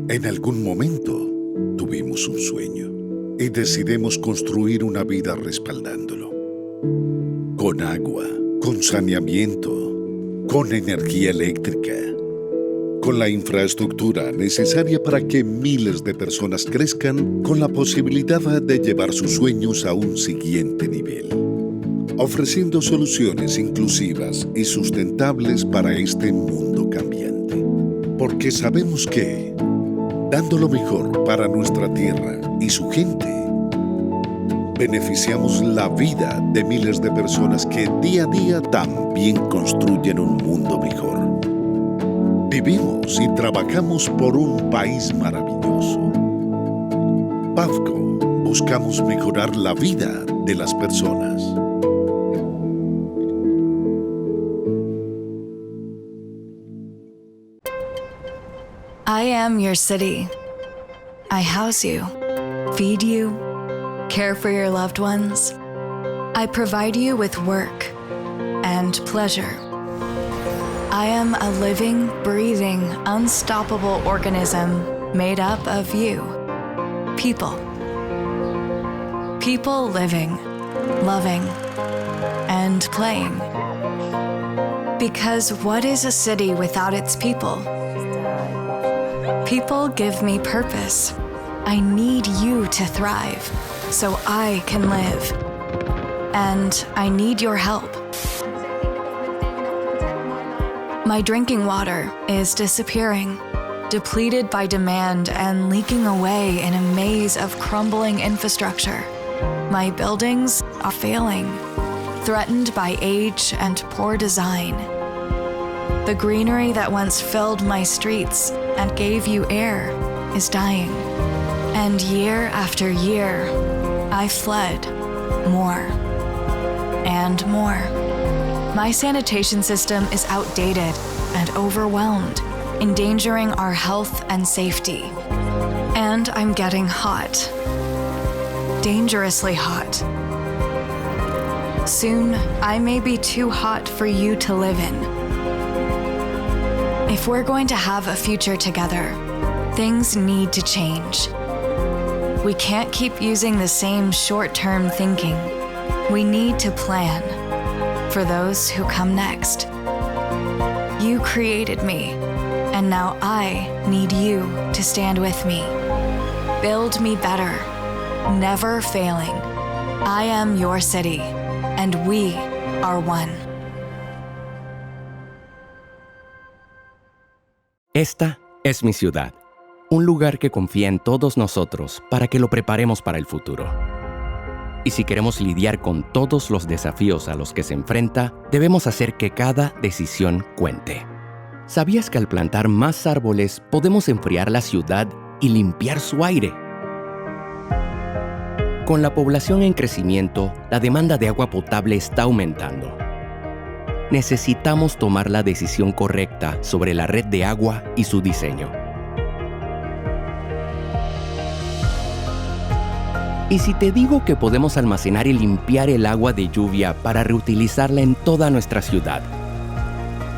En algún momento tuvimos un sueño y decidimos construir una vida respaldándolo. Con agua, con saneamiento, con energía eléctrica, con la infraestructura necesaria para que miles de personas crezcan con la posibilidad de llevar sus sueños a un siguiente nivel, ofreciendo soluciones inclusivas y sustentables para este mundo cambiante. Porque sabemos que, dando lo mejor para nuestra tierra y su gente, beneficiamos la vida de miles de personas que día a día también construyen un mundo mejor. Vivimos y trabajamos por un país maravilloso. PAFCO, buscamos mejorar la vida de las personas. I am your city. I house you, feed you, care for your loved ones. I provide you with work and pleasure. I am a living, breathing, unstoppable organism made up of you, people. People living, loving, and playing. Because what is a city without its people? People give me purpose. I need you to thrive so I can live. And I need your help. My drinking water is disappearing, depleted by demand and leaking away in a maze of crumbling infrastructure. My buildings are failing, threatened by age and poor design. The greenery that once filled my streets and gave you air is dying. And year after year, I fled more and more. My sanitation system is outdated and overwhelmed, endangering our health and safety. And I'm getting hot. Dangerously hot. Soon, I may be too hot for you to live in. If we're going to have a future together, things need to change. We can't keep using the same short-term thinking. We need to plan for those who come next. You created me, and now I need you to stand with me. Build me better, never failing. I am your city, and we are one. Esta es mi ciudad, un lugar que confía en todos nosotros para que lo preparemos para el futuro. Y si queremos lidiar con todos los desafíos a los que se enfrenta, debemos hacer que cada decisión cuente. ¿Sabías que al plantar más árboles podemos enfriar la ciudad y limpiar su aire? Con la población en crecimiento, la demanda de agua potable está aumentando. Necesitamos tomar la decisión correcta sobre la red de agua y su diseño. ¿Y si te digo que podemos almacenar y limpiar el agua de lluvia para reutilizarla en toda nuestra ciudad?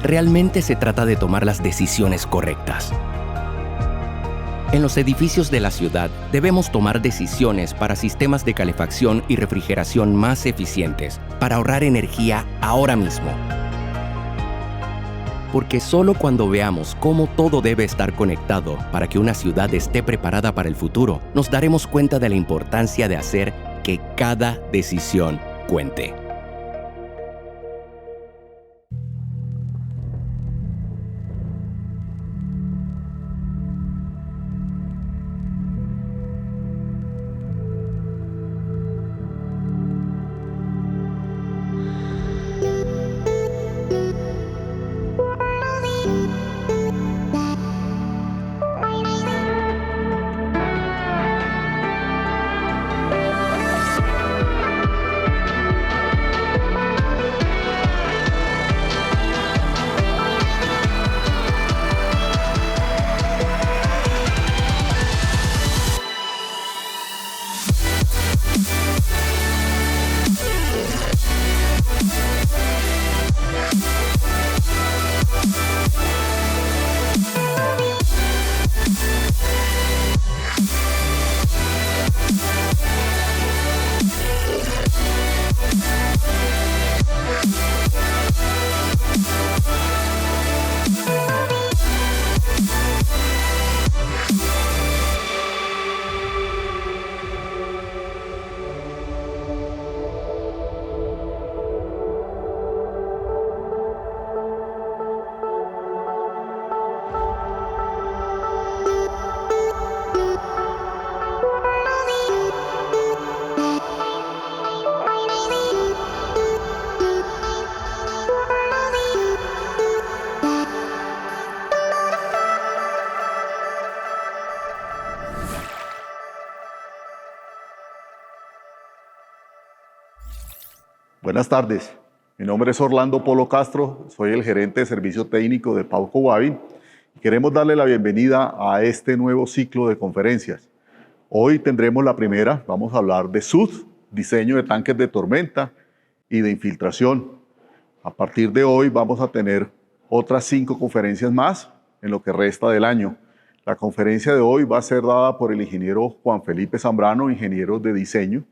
Realmente se trata de tomar las decisiones correctas. En los edificios de la ciudad debemos tomar decisiones para sistemas de calefacción y refrigeración más eficientes, para ahorrar energía ahora mismo. Porque solo cuando veamos cómo todo debe estar conectado para que una ciudad esté preparada para el futuro, nos daremos cuenta de la importancia de hacer que cada decisión cuente. Buenas tardes, mi nombre es Orlando Polo Castro, soy el gerente de servicio técnico de Pauco Wavin y queremos darle la bienvenida a este nuevo ciclo de conferencias. Hoy tendremos la primera, vamos a hablar de SUD, diseño de tanques de tormenta y de infiltración. A partir de hoy vamos a tener otras 5 conferencias más en lo que resta del año. La conferencia de hoy va a ser dada por el ingeniero Juan Felipe Zambrano, ingeniero de diseño.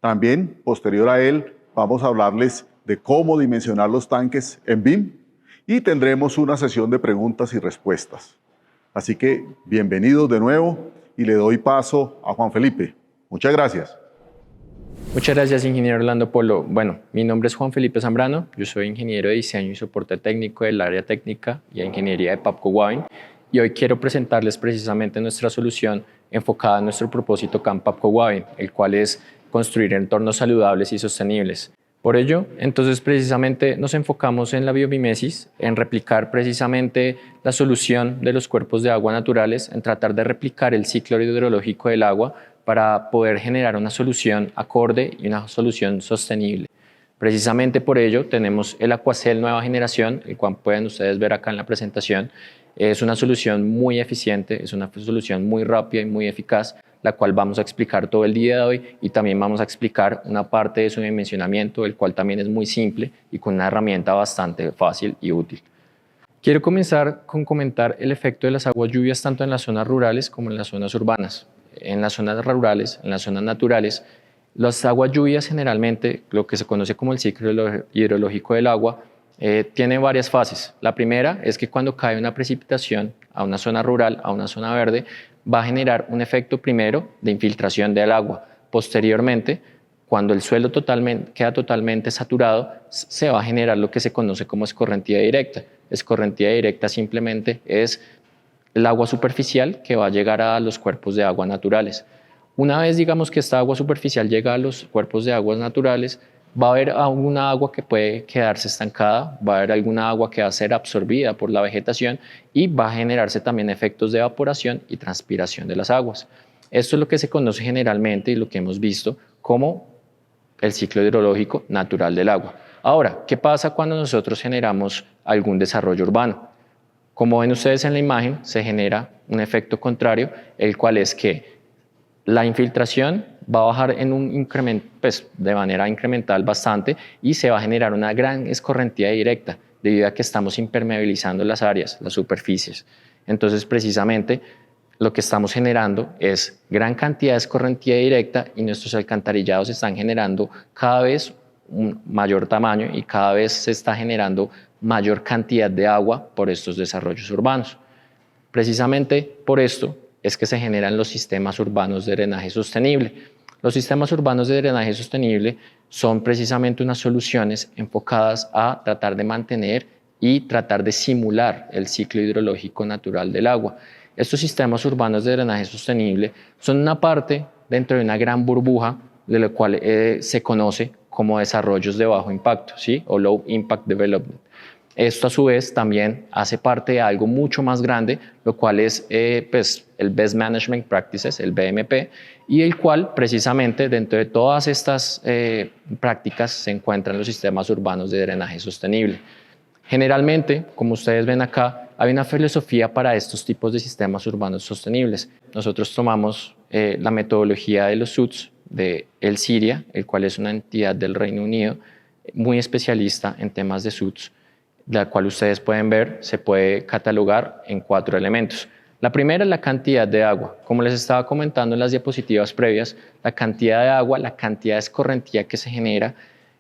También, posterior a él, vamos a hablarles de cómo dimensionar los tanques en BIM y tendremos una sesión de preguntas y respuestas. Así que bienvenidos de nuevo y le doy paso a Juan Felipe. Muchas gracias. Muchas gracias, ingeniero Orlando Polo. Bueno, mi nombre es Juan Felipe Zambrano, yo soy ingeniero de diseño y soporte técnico del área técnica y ingeniería de Pauco Wavin y hoy quiero presentarles precisamente nuestra solución enfocada en nuestro propósito acá en Pauco Wavin, el cual es construir entornos saludables y sostenibles. Por ello, entonces precisamente nos enfocamos en la biomimesis, en replicar precisamente la solución de los cuerpos de agua naturales, en tratar de replicar el ciclo hidrológico del agua para poder generar una solución acorde y una solución sostenible. Precisamente por ello tenemos el Aquacel nueva generación, el cual pueden ustedes ver acá en la presentación. Es una solución muy eficiente, es una solución muy rápida y muy eficaz, la cual vamos a explicar todo el día de hoy y también vamos a explicar una parte de su dimensionamiento, el cual también es muy simple y con una herramienta bastante fácil y útil. Quiero comenzar con comentar el efecto de las aguas lluvias tanto en las zonas rurales como en las zonas urbanas. En las zonas rurales, en las zonas naturales, las aguas lluvias generalmente, lo que se conoce como el ciclo hidrológico del agua, tiene varias fases. La primera es que cuando cae una precipitación a una zona rural, a una zona verde, va a generar un efecto primero de infiltración del agua. Posteriormente, cuando el suelo queda totalmente saturado, se va a generar lo que se conoce como escorrentía directa. Escorrentía directa simplemente es el agua superficial que va a llegar a los cuerpos de agua naturales. Una vez digamos que esta agua superficial llega a los cuerpos de aguas naturales, va a haber alguna agua que puede quedarse estancada, va a haber alguna agua que va a ser absorbida por la vegetación y va a generarse también efectos de evaporación y transpiración de las aguas. Esto es lo que se conoce generalmente y lo que hemos visto como el ciclo hidrológico natural del agua. Ahora, ¿qué pasa cuando nosotros generamos algún desarrollo urbano? Como ven ustedes en la imagen, se genera un efecto contrario, el cual es que la infiltración va a bajar en un incremento, pues, de manera incremental bastante y se va a generar una gran escorrentía directa debido a que estamos impermeabilizando las áreas, las superficies. Entonces, precisamente, lo que estamos generando es gran cantidad de escorrentía directa y nuestros alcantarillados están generando cada vez un mayor tamaño y cada vez se está generando mayor cantidad de agua por estos desarrollos urbanos. Precisamente por esto es que se generan los sistemas urbanos de drenaje sostenible. Los sistemas urbanos de drenaje sostenible son precisamente unas soluciones enfocadas a tratar de mantener y tratar de simular el ciclo hidrológico natural del agua. Estos sistemas urbanos de drenaje sostenible son una parte dentro de una gran burbuja de la cual se conoce como desarrollos de bajo impacto, ¿sí? O Low Impact Development. Esto a su vez también hace parte de algo mucho más grande, lo cual es pues, el Best Management Practices, el BMP, y el cual precisamente dentro de todas estas prácticas se encuentran los sistemas urbanos de drenaje sostenible. Generalmente, como ustedes ven acá, hay una filosofía para estos tipos de sistemas urbanos sostenibles. Nosotros tomamos la metodología de los SUDS de El Siria, el cual es una entidad del Reino Unido muy especialista en temas de SUDS, la cual ustedes pueden ver, se puede catalogar en 4 elementos. La primera es la cantidad de agua. Como les estaba comentando en las diapositivas previas, la cantidad de agua, la cantidad de escorrentía que se genera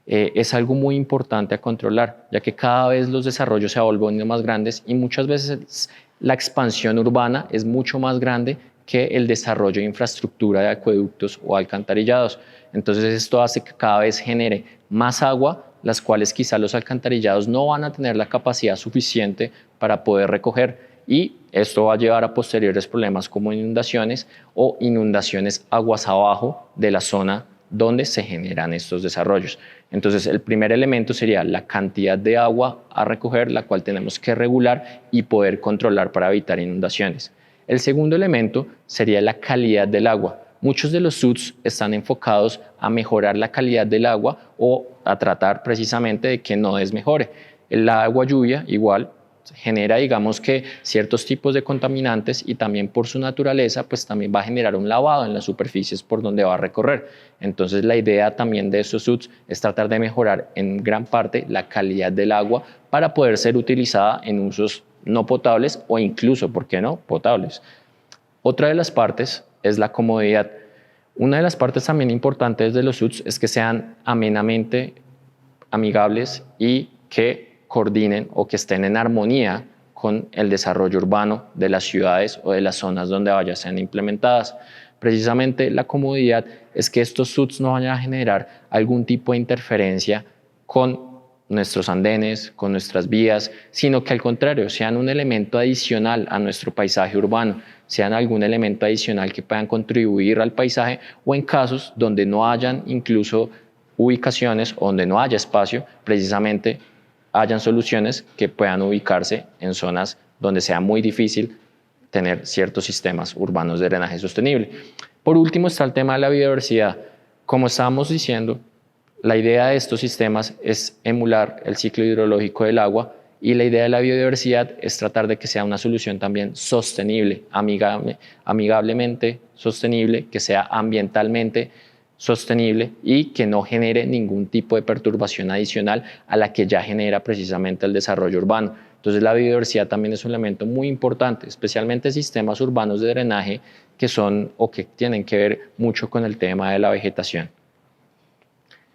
es algo muy importante a controlar, ya que cada vez los desarrollos se vuelven más grandes y muchas veces la expansión urbana es mucho más grande que el desarrollo de infraestructura de acueductos o alcantarillados. Entonces esto hace que cada vez genere más agua, las cuales quizá los alcantarillados no van a tener la capacidad suficiente para poder recoger y esto va a llevar a posteriores problemas como inundaciones o inundaciones aguas abajo de la zona donde se generan estos desarrollos. Entonces el primer elemento sería la cantidad de agua a recoger, la cual tenemos que regular y poder controlar para evitar inundaciones. El segundo elemento sería la calidad del agua. muchos de los SUTs están enfocados a mejorar la calidad del agua o a tratar precisamente de que no desmejore. El agua lluvia igual genera, digamos que ciertos tipos de contaminantes y también por su naturaleza, pues también va a generar un lavado en las superficies por donde va a recorrer. Entonces la idea también de estos SUTs es tratar de mejorar en gran parte la calidad del agua para poder ser utilizada en usos no potables o incluso, ¿por qué no?, potables. Otra de las partes es la comodidad. Una de las partes también importantes de los SUTs es que sean amenamente amigables y que coordinen o que estén en armonía con el desarrollo urbano de las ciudades o de las zonas donde vayan sean implementadas. Precisamente la comodidad es que estos SUTs no vayan a generar algún tipo de interferencia con nuestros andenes, con nuestras vías, sino que al contrario sean un elemento adicional a nuestro paisaje urbano, sean algún elemento adicional que puedan contribuir al paisaje o en casos donde no hayan incluso ubicaciones o donde no haya espacio, precisamente hayan soluciones que puedan ubicarse en zonas donde sea muy difícil tener ciertos sistemas urbanos de drenaje sostenible. Por último está el tema de la biodiversidad. Como estábamos diciendo, la idea de estos sistemas es emular el ciclo hidrológico del agua y la idea de la biodiversidad es tratar de que sea una solución también sostenible, amigablemente sostenible, que sea ambientalmente sostenible y que no genere ningún tipo de perturbación adicional a la que ya genera precisamente el desarrollo urbano. Entonces la biodiversidad también es un elemento muy importante, especialmente sistemas urbanos de drenaje que son o que tienen que ver mucho con el tema de la vegetación.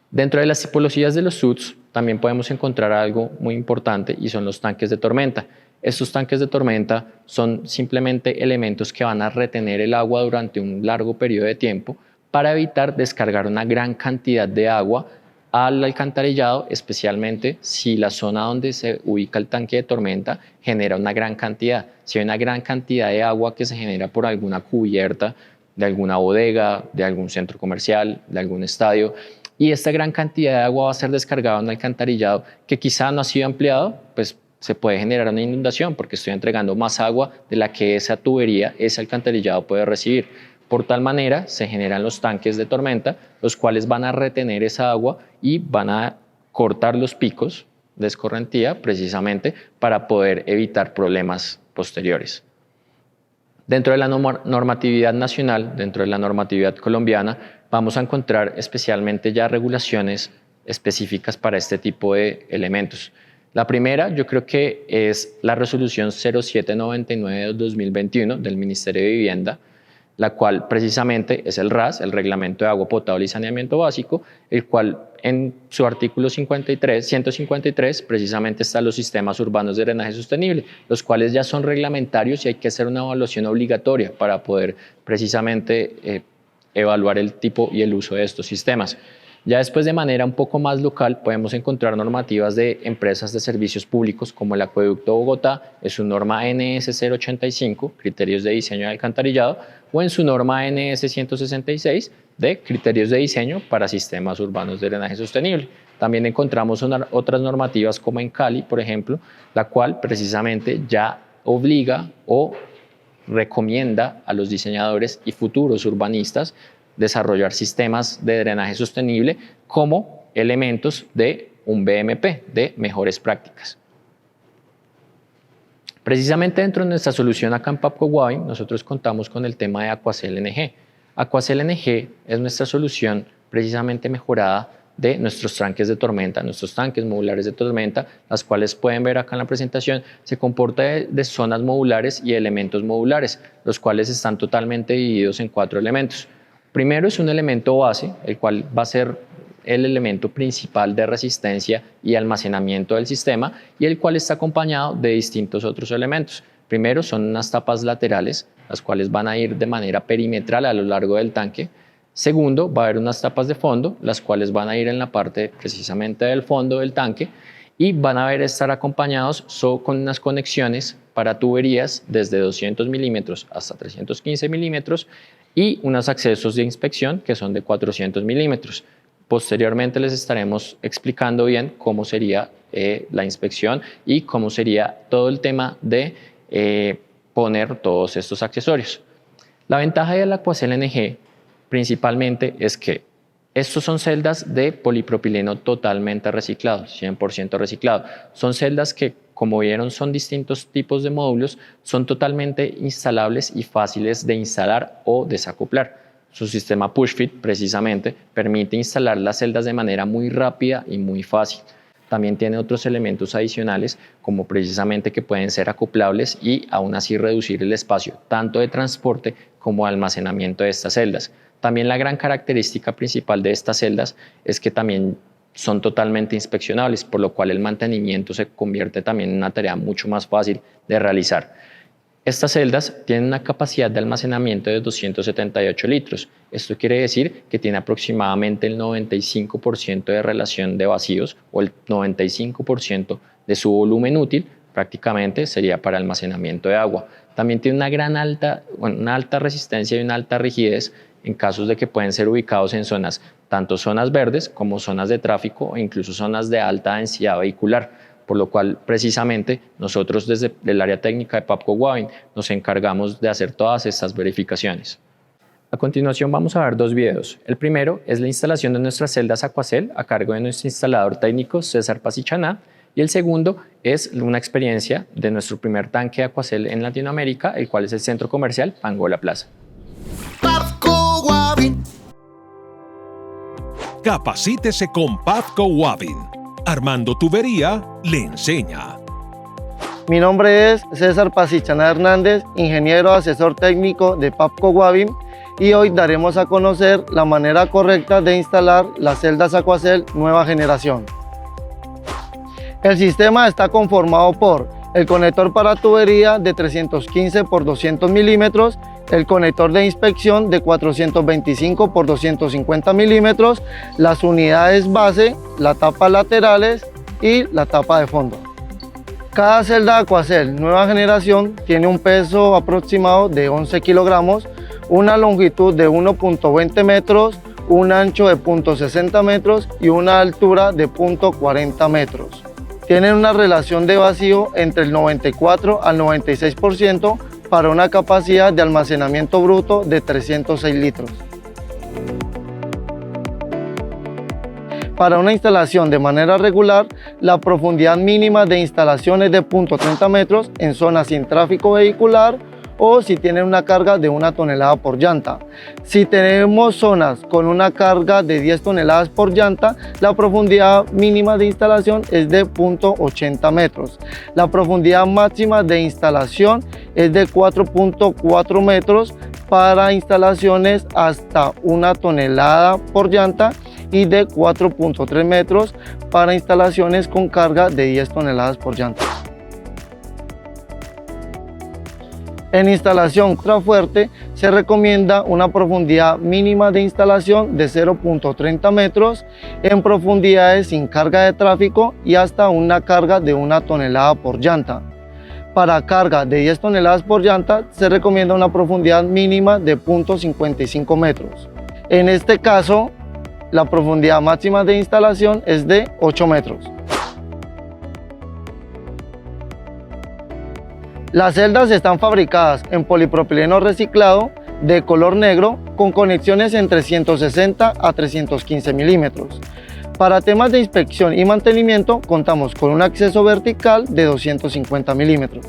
Dentro de las tipologías de los SUTs también podemos encontrar algo muy importante y son los tanques de tormenta. Estos tanques de tormenta son simplemente elementos que van a retener el agua durante un largo periodo de tiempo para evitar descargar una gran cantidad de agua al alcantarillado, especialmente si la zona donde se ubica el tanque de tormenta genera una gran cantidad. Si hay una gran cantidad de agua que se genera por alguna cubierta de alguna bodega, de algún centro comercial, de algún estadio, y esta gran cantidad de agua va a ser descargada en un alcantarillado que quizá no ha sido ampliado, pues se puede generar una inundación porque estoy entregando más agua de la que esa tubería, ese alcantarillado puede recibir. Por tal manera se generan los tanques de tormenta, los cuales van a retener esa agua y van a cortar los picos de escorrentía precisamente para poder evitar problemas posteriores. Dentro de la normatividad nacional, dentro de la normatividad colombiana, vamos a encontrar especialmente ya regulaciones específicas para este tipo de elementos. La primera, yo creo que es la resolución 0799 de 2021 del Ministerio de Vivienda, la cual precisamente es el RAS, el Reglamento de Agua Potable y Saneamiento Básico, el cual en su artículo 153 precisamente están los sistemas urbanos de drenaje sostenible, los cuales ya son reglamentarios y hay que hacer una evaluación obligatoria para poder precisamente evaluar el tipo y el uso de estos sistemas. Ya después, de manera un poco más local, podemos encontrar normativas de empresas de servicios públicos como el Acueducto Bogotá, en su norma NS 085, criterios de diseño de alcantarillado, o en su norma NS 166, de criterios de diseño para sistemas urbanos de drenaje sostenible. También encontramos otras normativas como en Cali, por ejemplo, la cual precisamente ya obliga o recomienda a los diseñadores y futuros urbanistas desarrollar sistemas de drenaje sostenible como elementos de un BMP, de mejores prácticas. Precisamente dentro de nuestra solución acá en Papco Guavín, nosotros contamos con el tema de Aquacel NG. Aquacel NG es nuestra solución precisamente mejorada de nuestros tanques de tormenta, nuestros tanques modulares de tormenta, las cuales pueden ver acá en la presentación, se comporta de zonas modulares y elementos modulares, los cuales están totalmente divididos en 4 elementos. Primero es un elemento base, el cual va a ser el elemento principal de resistencia y almacenamiento del sistema y el cual está acompañado de distintos otros elementos. Primero son unas tapas laterales, las cuales van a ir de manera perimetral a lo largo del tanque. Segundo, va a haber unas tapas de fondo, las cuales van a ir en la parte precisamente del fondo del tanque y van a estar acompañados con unas conexiones para tuberías desde 200 milímetros hasta 315 milímetros y unos accesos de inspección que son de 400 milímetros. Posteriormente les estaremos explicando bien cómo sería la inspección y cómo sería todo el tema de poner todos estos accesorios. La ventaja del Aquacel NG principalmente es que estos son celdas de polipropileno totalmente reciclado, 100% reciclado. Son celdas que, como vieron, son distintos tipos de módulos, son totalmente instalables y fáciles de instalar o desacoplar. Su sistema PushFit, precisamente, permite instalar las celdas de manera muy rápida y muy fácil. También tiene otros elementos adicionales, como precisamente que pueden ser acoplables y aún así reducir el espacio, tanto de transporte como de almacenamiento de estas celdas. También la gran característica principal de estas celdas es que también son totalmente inspeccionables, por lo cual el mantenimiento se convierte también en una tarea mucho más fácil de realizar. Estas celdas tienen una capacidad de almacenamiento de 278 litros. Esto quiere decir que tiene aproximadamente el 95% de relación de vacíos o el 95% de su volumen útil, prácticamente sería para almacenamiento de agua. También tiene una alta resistencia y una alta rigidez en casos de que pueden ser ubicados en zonas, tanto zonas verdes como zonas de tráfico e incluso zonas de alta densidad vehicular, por lo cual precisamente nosotros desde el área técnica de Pabco Wavin nos encargamos de hacer todas estas verificaciones. A continuación vamos a ver dos videos. El primero es la instalación de nuestras celdas Aquacel a cargo de nuestro instalador técnico César Pasichaná, y el segundo es una experiencia de nuestro primer tanque de Aquacel en Latinoamérica, el cual es el centro comercial Pangola Plaza. Capacítese con Pavco Wavin. Armando Tubería le enseña. Mi nombre es César Pasichaná Hernández, ingeniero asesor técnico de Pavco Wavin, y hoy daremos a conocer la manera correcta de instalar las celdas Aquacel nueva generación. El sistema está conformado por el conector para tubería de 315 por 200 milímetros, el conector de inspección de 425 por 250 milímetros, las unidades base, la tapa laterales y la tapa de fondo. Cada celda Aquacel nueva generación tiene un peso aproximado de 11 kilogramos, una longitud de 1.20 metros, un ancho de 0.60 metros y una altura de 0.40 metros. Tienen una relación de vacío entre el 94 al 96% para una capacidad de almacenamiento bruto de 306 litros. Para una instalación de manera regular, la profundidad mínima de instalación es de 0.30 metros en zonas sin tráfico vehicular o si tienen una carga de 1 tonelada por llanta. Si tenemos zonas con una carga de 10 toneladas por llanta, la profundidad mínima de instalación es de 0.80 metros. La profundidad máxima de instalación es de 4.4 metros para instalaciones hasta 1 tonelada por llanta y de 4.3 metros para instalaciones con carga de 10 toneladas por llanta. En instalación ultrafuerte se recomienda una profundidad mínima de instalación de 0.30 metros en profundidades sin carga de tráfico y hasta una carga de 1 tonelada por llanta. Para carga de 10 toneladas por llanta se recomienda una profundidad mínima de 0.55 metros. En este caso, la profundidad máxima de instalación es de 8 metros. Las celdas están fabricadas en polipropileno reciclado de color negro con conexiones entre 160 a 315 milímetros. Para temas de inspección y mantenimiento contamos con un acceso vertical de 250 milímetros.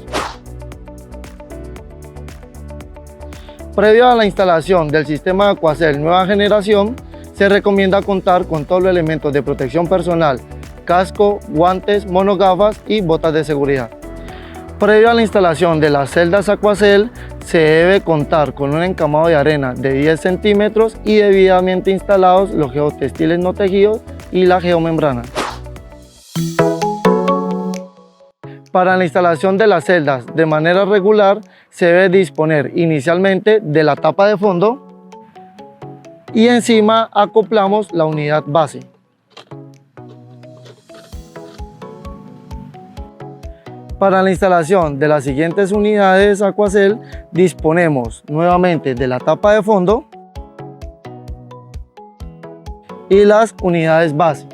Previo a la instalación del sistema Aquacel nueva generación, se recomienda contar con todos los elementos de protección personal, casco, guantes, monogafas y botas de seguridad. Previo a la instalación de las celdas Aquacel, se debe contar con un encamado de arena de 10 centímetros y debidamente instalados los geotextiles no tejidos y la geomembrana. Para la instalación de las celdas de manera regular, se debe disponer inicialmente de la tapa de fondo y encima acoplamos la unidad base. Para la instalación de las siguientes unidades Aquacel, disponemos nuevamente de la tapa de fondo y las unidades base.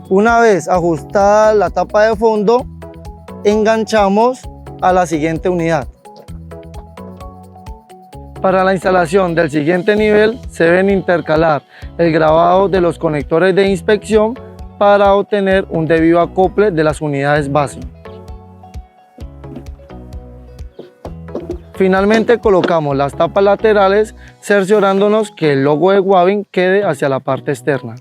Una vez ajustada la tapa de fondo, enganchamos a la siguiente unidad. Para la instalación del siguiente nivel se deben intercalar el grabado de los conectores de inspección para obtener un debido acople de las unidades base. Finalmente colocamos las tapas laterales, cerciorándonos que el logo de Wavin quede hacia la parte externa.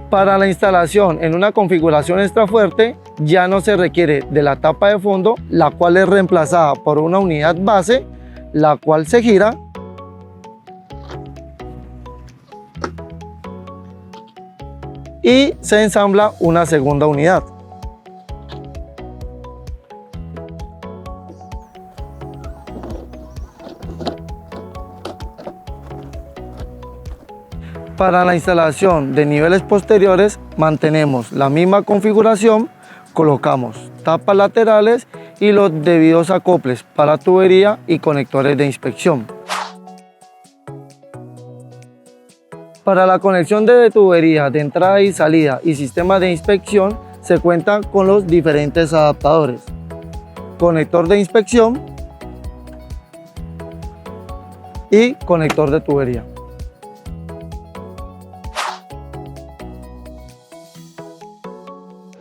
Para la instalación en una configuración extra fuerte ya no se requiere de la tapa de fondo, la cual es reemplazada por una unidad base, la cual se gira y se ensambla una segunda unidad. Para la instalación de niveles posteriores mantenemos la misma configuración, colocamos tapas laterales y los debidos acoples para tubería y conectores de inspección. Para la conexión de tubería de entrada y salida y sistema de inspección se cuenta con los diferentes adaptadores: conector de inspección y conector de tubería.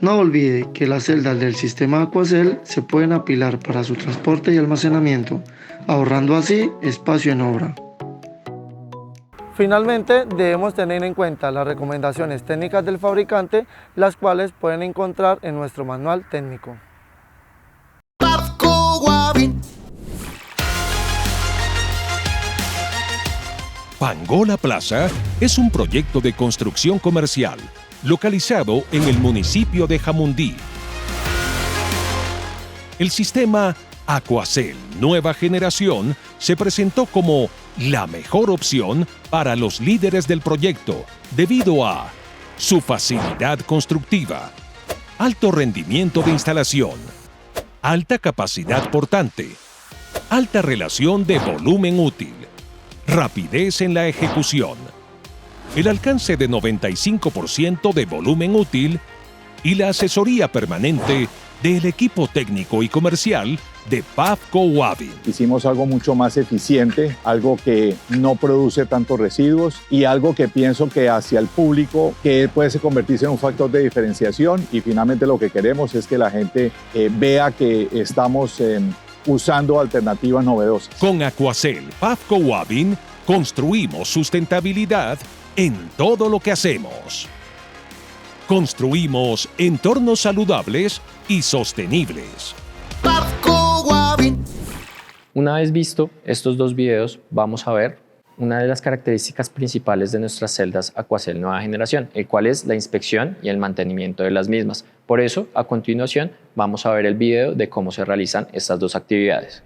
No olvide que las celdas del sistema Aquacel se pueden apilar para su transporte y almacenamiento, ahorrando así espacio en obra. Finalmente, debemos tener en cuenta las recomendaciones técnicas del fabricante, las cuales pueden encontrar en nuestro manual técnico. Pangola Plaza es un proyecto de construcción comercial localizado en el municipio de Jamundí. El sistema Aquacel Nueva Generación se presentó como la mejor opción para los líderes del proyecto debido a su facilidad constructiva, alto rendimiento de instalación, alta capacidad portante, alta relación de volumen útil, rapidez en la ejecución, el alcance de 95% de volumen útil y la asesoría permanente del equipo técnico y comercial de Pavco Wavin. Hicimos algo mucho más eficiente, algo que no produce tantos residuos y algo que pienso que hacia el público que puede convertirse en un factor de diferenciación, y finalmente lo que queremos es que la gente vea que estamos usando alternativas novedosas. Con Aquacel Pavco Wavin construimos sustentabilidad en todo lo que hacemos. Construimos entornos saludables y sostenibles. Una vez visto estos dos videos, vamos a ver una de las características principales de nuestras celdas Aquacel Nueva Generación, el cual es la inspección y el mantenimiento de las mismas. Por eso, a continuación, vamos a ver el video de cómo se realizan estas dos actividades.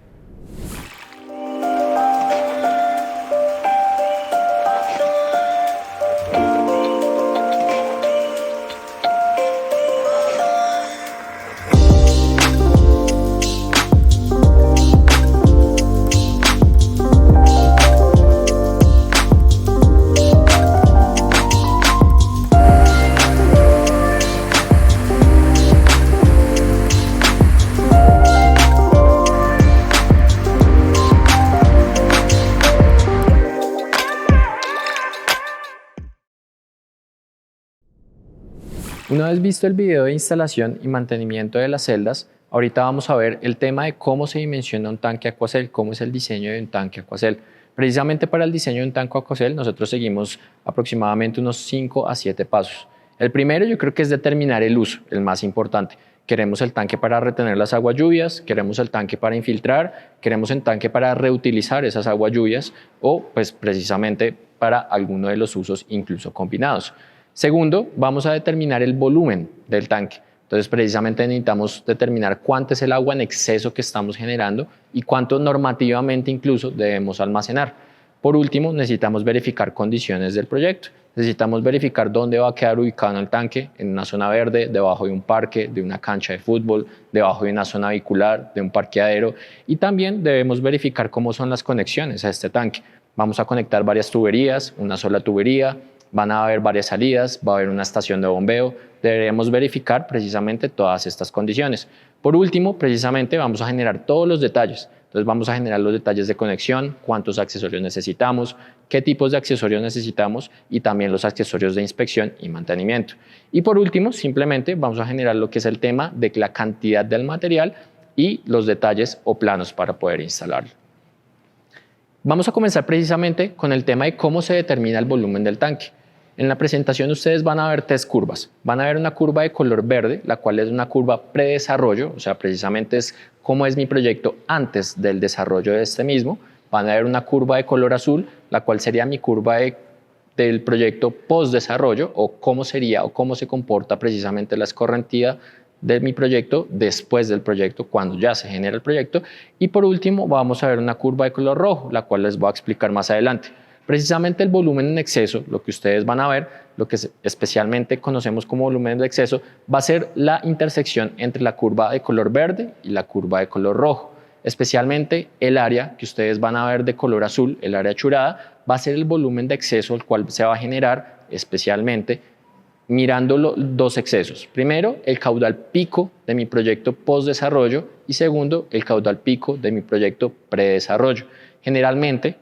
Una vez visto el video de instalación y mantenimiento de las celdas, ahorita vamos a ver el tema de cómo se dimensiona un tanque Aquacel, cómo es el diseño de un tanque Aquacel. Precisamente para el diseño de un tanque Aquacel nosotros seguimos aproximadamente unos 5 a 7 pasos. El primero yo creo que es determinar el uso, el más importante. Queremos el tanque para retener las aguas lluvias, queremos el tanque para infiltrar, queremos el tanque para reutilizar esas aguas lluvias o pues precisamente para alguno de los usos incluso combinados. Segundo, vamos a determinar el volumen del tanque. Entonces, precisamente necesitamos determinar cuánto es el agua en exceso que estamos generando y cuánto normativamente incluso debemos almacenar. Por último, necesitamos verificar condiciones del proyecto. Necesitamos verificar dónde va a quedar ubicado el tanque, en una zona verde, debajo de un parque, de una cancha de fútbol, debajo de una zona vehicular, de un parqueadero, y también debemos verificar cómo son las conexiones a este tanque. Vamos a conectar varias tuberías, una sola tubería, van a haber varias salidas, va a haber una estación de bombeo. Deberíamos verificar precisamente todas estas condiciones. Por último, precisamente vamos a generar todos los detalles. Entonces vamos a generar los detalles de conexión, cuántos accesorios necesitamos, qué tipos de accesorios necesitamos y también los accesorios de inspección y mantenimiento. Y por último, simplemente vamos a generar lo que es el tema de la cantidad del material y los detalles o planos para poder instalarlo. Vamos a comenzar precisamente con el tema de cómo se determina el volumen del tanque. En la presentación ustedes van a ver 3 curvas. Van a ver una curva de color verde, la cual es una curva predesarrollo, o sea, precisamente es cómo es mi proyecto antes del desarrollo de este mismo. Van a ver una curva de color azul, la cual sería mi curva del proyecto post-desarrollo, o cómo sería o cómo se comporta precisamente la escorrentía de mi proyecto después del proyecto, cuando ya se genera el proyecto. Y por último vamos a ver una curva de color rojo, la cual les voy a explicar más adelante. Precisamente el volumen en exceso, lo que ustedes van a ver, lo que especialmente conocemos como volumen de exceso, va a ser la intersección entre la curva de color verde y la curva de color rojo. Especialmente el área que ustedes van a ver de color azul, el área achurada, va a ser el volumen de exceso, el cual se va a generar especialmente mirando los 2 excesos. Primero, el caudal pico de mi proyecto post-desarrollo y segundo, el caudal pico de mi proyecto predesarrollo. Generalmente,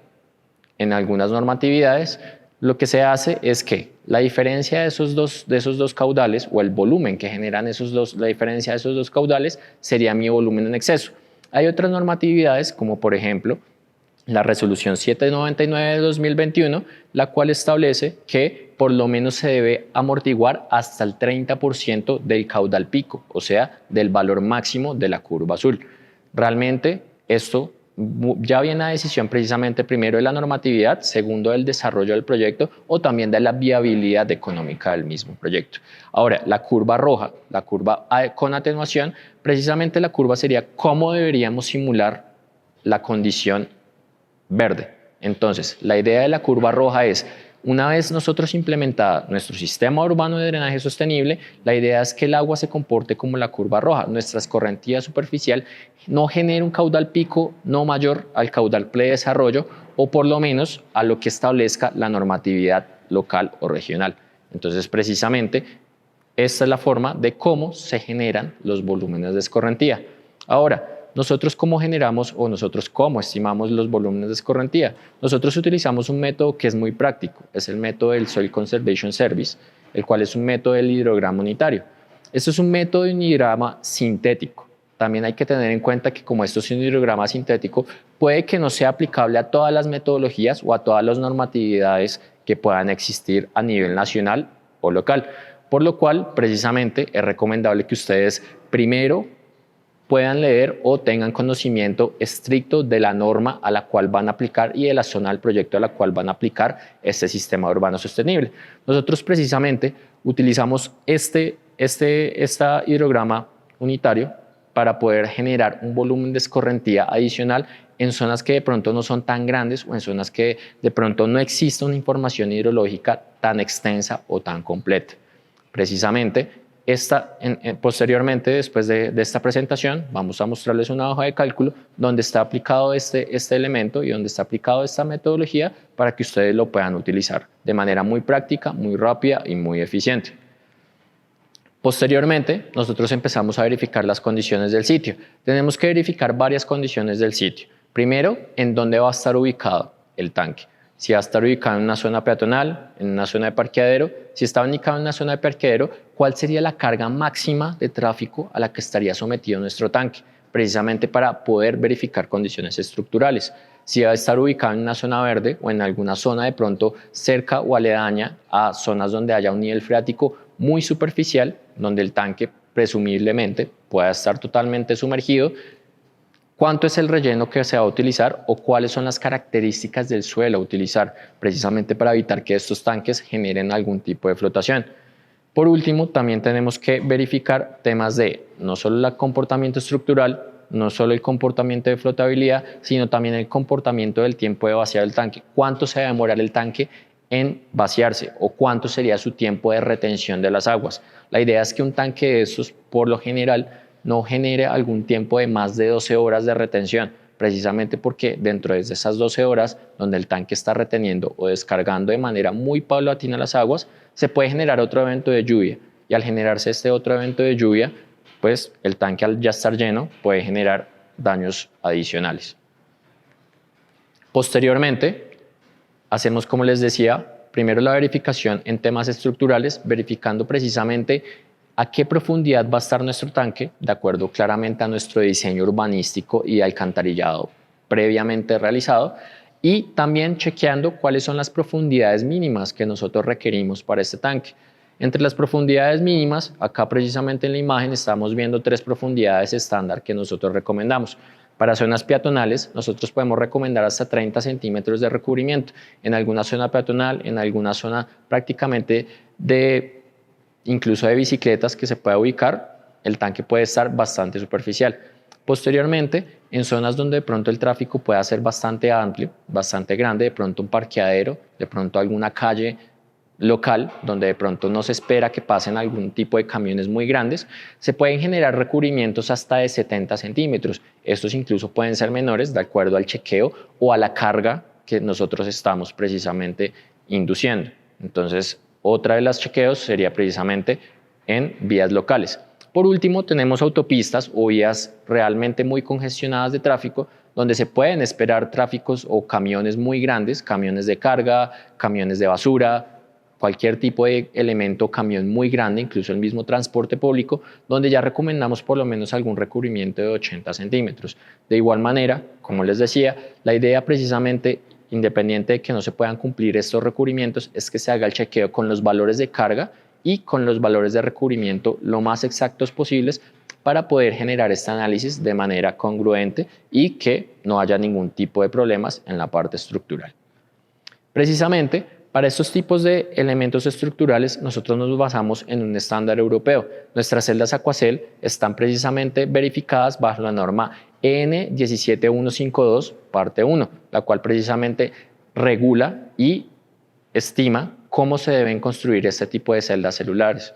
en algunas normatividades, lo que se hace es que la diferencia de esos dos caudales o el volumen que generan la diferencia de esos 2 caudales sería mi volumen en exceso. Hay otras normatividades como por ejemplo la resolución 799 de 2021, la cual establece que por lo menos se debe amortiguar hasta el 30% del caudal pico, o sea, del valor máximo de la curva azul. Realmente esto ya viene a decisión precisamente primero de la normatividad, segundo del desarrollo del proyecto o también de la viabilidad económica del mismo proyecto. Ahora, la curva roja, la curva con atenuación, precisamente la curva sería cómo deberíamos simular la condición verde. Entonces, la idea de la curva roja es, una vez nosotros implementada nuestro sistema urbano de drenaje sostenible, la idea es que el agua se comporte como la curva roja. Nuestra escorrentía superficial no genere un caudal pico no mayor al caudal predesarrollo o por lo menos a lo que establezca la normatividad local o regional. Entonces, precisamente, esta es la forma de cómo se generan los volúmenes de escorrentía. Ahora, nosotros cómo generamos o nosotros cómo estimamos los volúmenes de escorrentía. Nosotros utilizamos un método que es muy práctico, es el método del Soil Conservation Service, el cual es un método del hidrograma unitario. Esto es un método de un hidrograma sintético. También hay que tener en cuenta que como esto es un hidrograma sintético, puede que no sea aplicable a todas las metodologías o a todas las normatividades que puedan existir a nivel nacional o local, por lo cual precisamente es recomendable que ustedes primero puedan leer o tengan conocimiento estricto de la norma a la cual van a aplicar y de la zona del proyecto a la cual van a aplicar este sistema urbano sostenible. Nosotros precisamente utilizamos este hidrograma unitario para poder generar un volumen de escorrentía adicional en zonas que de pronto no son tan grandes o en zonas que de pronto no existe una información hidrológica tan extensa o tan completa. Precisamente, posteriormente, después de esta presentación, vamos a mostrarles una hoja de cálculo donde está aplicado este elemento y donde está aplicado esta metodología para que ustedes lo puedan utilizar de manera muy práctica, muy rápida y muy eficiente. Posteriormente, nosotros empezamos a verificar las condiciones del sitio. Tenemos que verificar varias condiciones del sitio. Primero, en dónde va a estar ubicado el tanque. Si va a estar ubicado en una zona peatonal, en una zona de parqueadero. Si está ubicado en una zona de parqueadero, ¿cuál sería la carga máxima de tráfico a la que estaría sometido nuestro tanque? Precisamente para poder verificar condiciones estructurales. Si va a estar ubicado en una zona verde o en alguna zona de pronto cerca o aledaña a zonas donde haya un nivel freático muy superficial, donde el tanque presumiblemente pueda estar totalmente sumergido, ¿cuánto es el relleno que se va a utilizar o cuáles son las características del suelo a utilizar precisamente para evitar que estos tanques generen algún tipo de flotación? Por último, también tenemos que verificar temas de no solo el comportamiento estructural, no solo el comportamiento de flotabilidad, sino también el comportamiento del tiempo de vaciar el tanque. ¿Cuánto se va a demorar el tanque en vaciarse o cuánto sería su tiempo de retención de las aguas? La idea es que un tanque de estos, por lo general, no genere algún tiempo de más de 12 horas de retención, precisamente porque dentro de esas 12 horas donde el tanque está reteniendo o descargando de manera muy paulatina las aguas, se puede generar otro evento de lluvia, y al generarse este otro evento de lluvia, pues el tanque, al ya estar lleno, puede generar daños adicionales. Posteriormente, hacemos, como les decía, primero la verificación en temas estructurales, verificando precisamente a qué profundidad va a estar nuestro tanque, de acuerdo claramente a nuestro diseño urbanístico y alcantarillado previamente realizado, y también chequeando cuáles son las profundidades mínimas que nosotros requerimos para este tanque. Entre las profundidades mínimas, acá precisamente en la imagen estamos viendo 3 profundidades estándar que nosotros recomendamos. Para zonas peatonales, nosotros podemos recomendar hasta 30 centímetros de recubrimiento. En alguna zona peatonal, en alguna zona prácticamente incluso de bicicletas que se pueda ubicar, el tanque puede estar bastante superficial. Posteriormente, en zonas donde de pronto el tráfico pueda ser bastante amplio, bastante grande, de pronto un parqueadero, de pronto alguna calle local, donde de pronto no se espera que pasen algún tipo de camiones muy grandes, se pueden generar recubrimientos hasta de 70 centímetros. Estos incluso pueden ser menores de acuerdo al chequeo o a la carga que nosotros estamos precisamente induciendo. Entonces, otra de las chequeos sería precisamente en vías locales. Por último, tenemos autopistas o vías realmente muy congestionadas de tráfico, donde se pueden esperar tráficos o camiones muy grandes, camiones de carga, camiones de basura, cualquier tipo de elemento, camión muy grande, incluso el mismo transporte público, donde ya recomendamos por lo menos algún recubrimiento de 80 centímetros. De igual manera, como les decía, la idea precisamente, independiente de que no se puedan cumplir estos recubrimientos, es que se haga el chequeo con los valores de carga y con los valores de recubrimiento lo más exactos posibles para poder generar este análisis de manera congruente y que no haya ningún tipo de problemas en la parte estructural. Precisamente, para estos tipos de elementos estructurales, nosotros nos basamos en un estándar europeo. Nuestras celdas Aquacel están precisamente verificadas bajo la norma EN 17152, parte 1, la cual precisamente regula y estima cómo se deben construir este tipo de celdas celulares.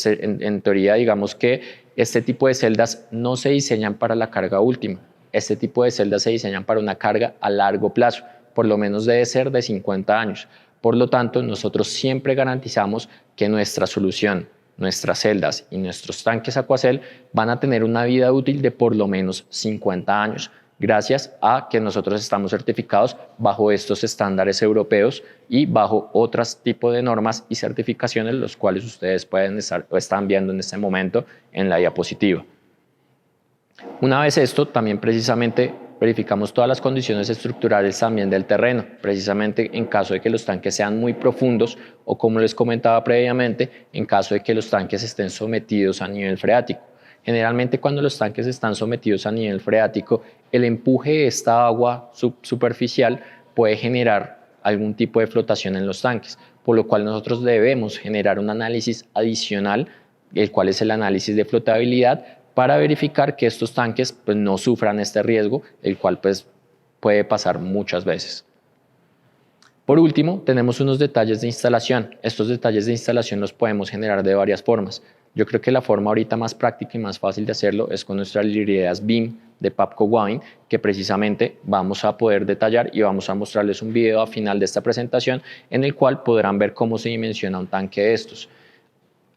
En teoría, digamos que este tipo de celdas no se diseñan para la carga última. Este tipo de celdas se diseñan para una carga a largo plazo, por lo menos debe ser de 50 años. Por lo tanto, nosotros siempre garantizamos que nuestra solución, nuestras celdas y nuestros tanques Aquacel van a tener una vida útil de por lo menos 50 años, gracias a que nosotros estamos certificados bajo estos estándares europeos y bajo otros tipos de normas y certificaciones, los cuales ustedes pueden estar o están viendo en este momento en la diapositiva. Una vez esto, también precisamente verificamos todas las condiciones estructurales también del terreno, precisamente en caso de que los tanques sean muy profundos o, como les comentaba previamente, en caso de que los tanques estén sometidos a nivel freático. Generalmente, cuando los tanques están sometidos a nivel freático, el empuje de esta agua superficial puede generar algún tipo de flotación en los tanques, por lo cual nosotros debemos generar un análisis adicional, el cual es el análisis de flotabilidad, para verificar que estos tanques pues, no sufran este riesgo, el cual pues, puede pasar muchas veces. Por último, tenemos unos detalles de instalación. Estos detalles de instalación los podemos generar de varias formas. Yo creo que la forma ahorita más práctica y más fácil de hacerlo es con nuestras librerías BIM de Papco Wavin, que precisamente vamos a poder detallar y vamos a mostrarles un video a final de esta presentación en el cual podrán ver cómo se dimensiona un tanque de estos.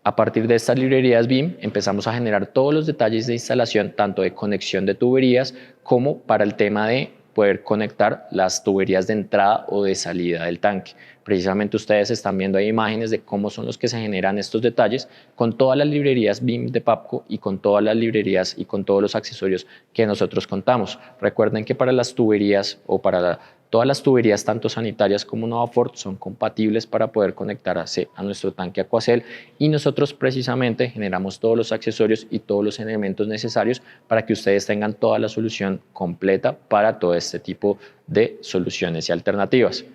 A partir de estas librerías BIM empezamos a generar todos los detalles de instalación, tanto de conexión de tuberías como para el tema de poder conectar las tuberías de entrada o de salida del tanque. Precisamente ustedes están viendo ahí imágenes de cómo son los que se generan estos detalles con todas las librerías BIM de Papco y con todas las librerías y con todos los accesorios que nosotros contamos. Recuerden que para las tuberías o para todas las tuberías, tanto sanitarias como Novafort, son compatibles para poder conectarse a nuestro tanque Aquacel y nosotros precisamente generamos todos los accesorios y todos los elementos necesarios para que ustedes tengan toda la solución completa para todo este tipo de soluciones y alternativas.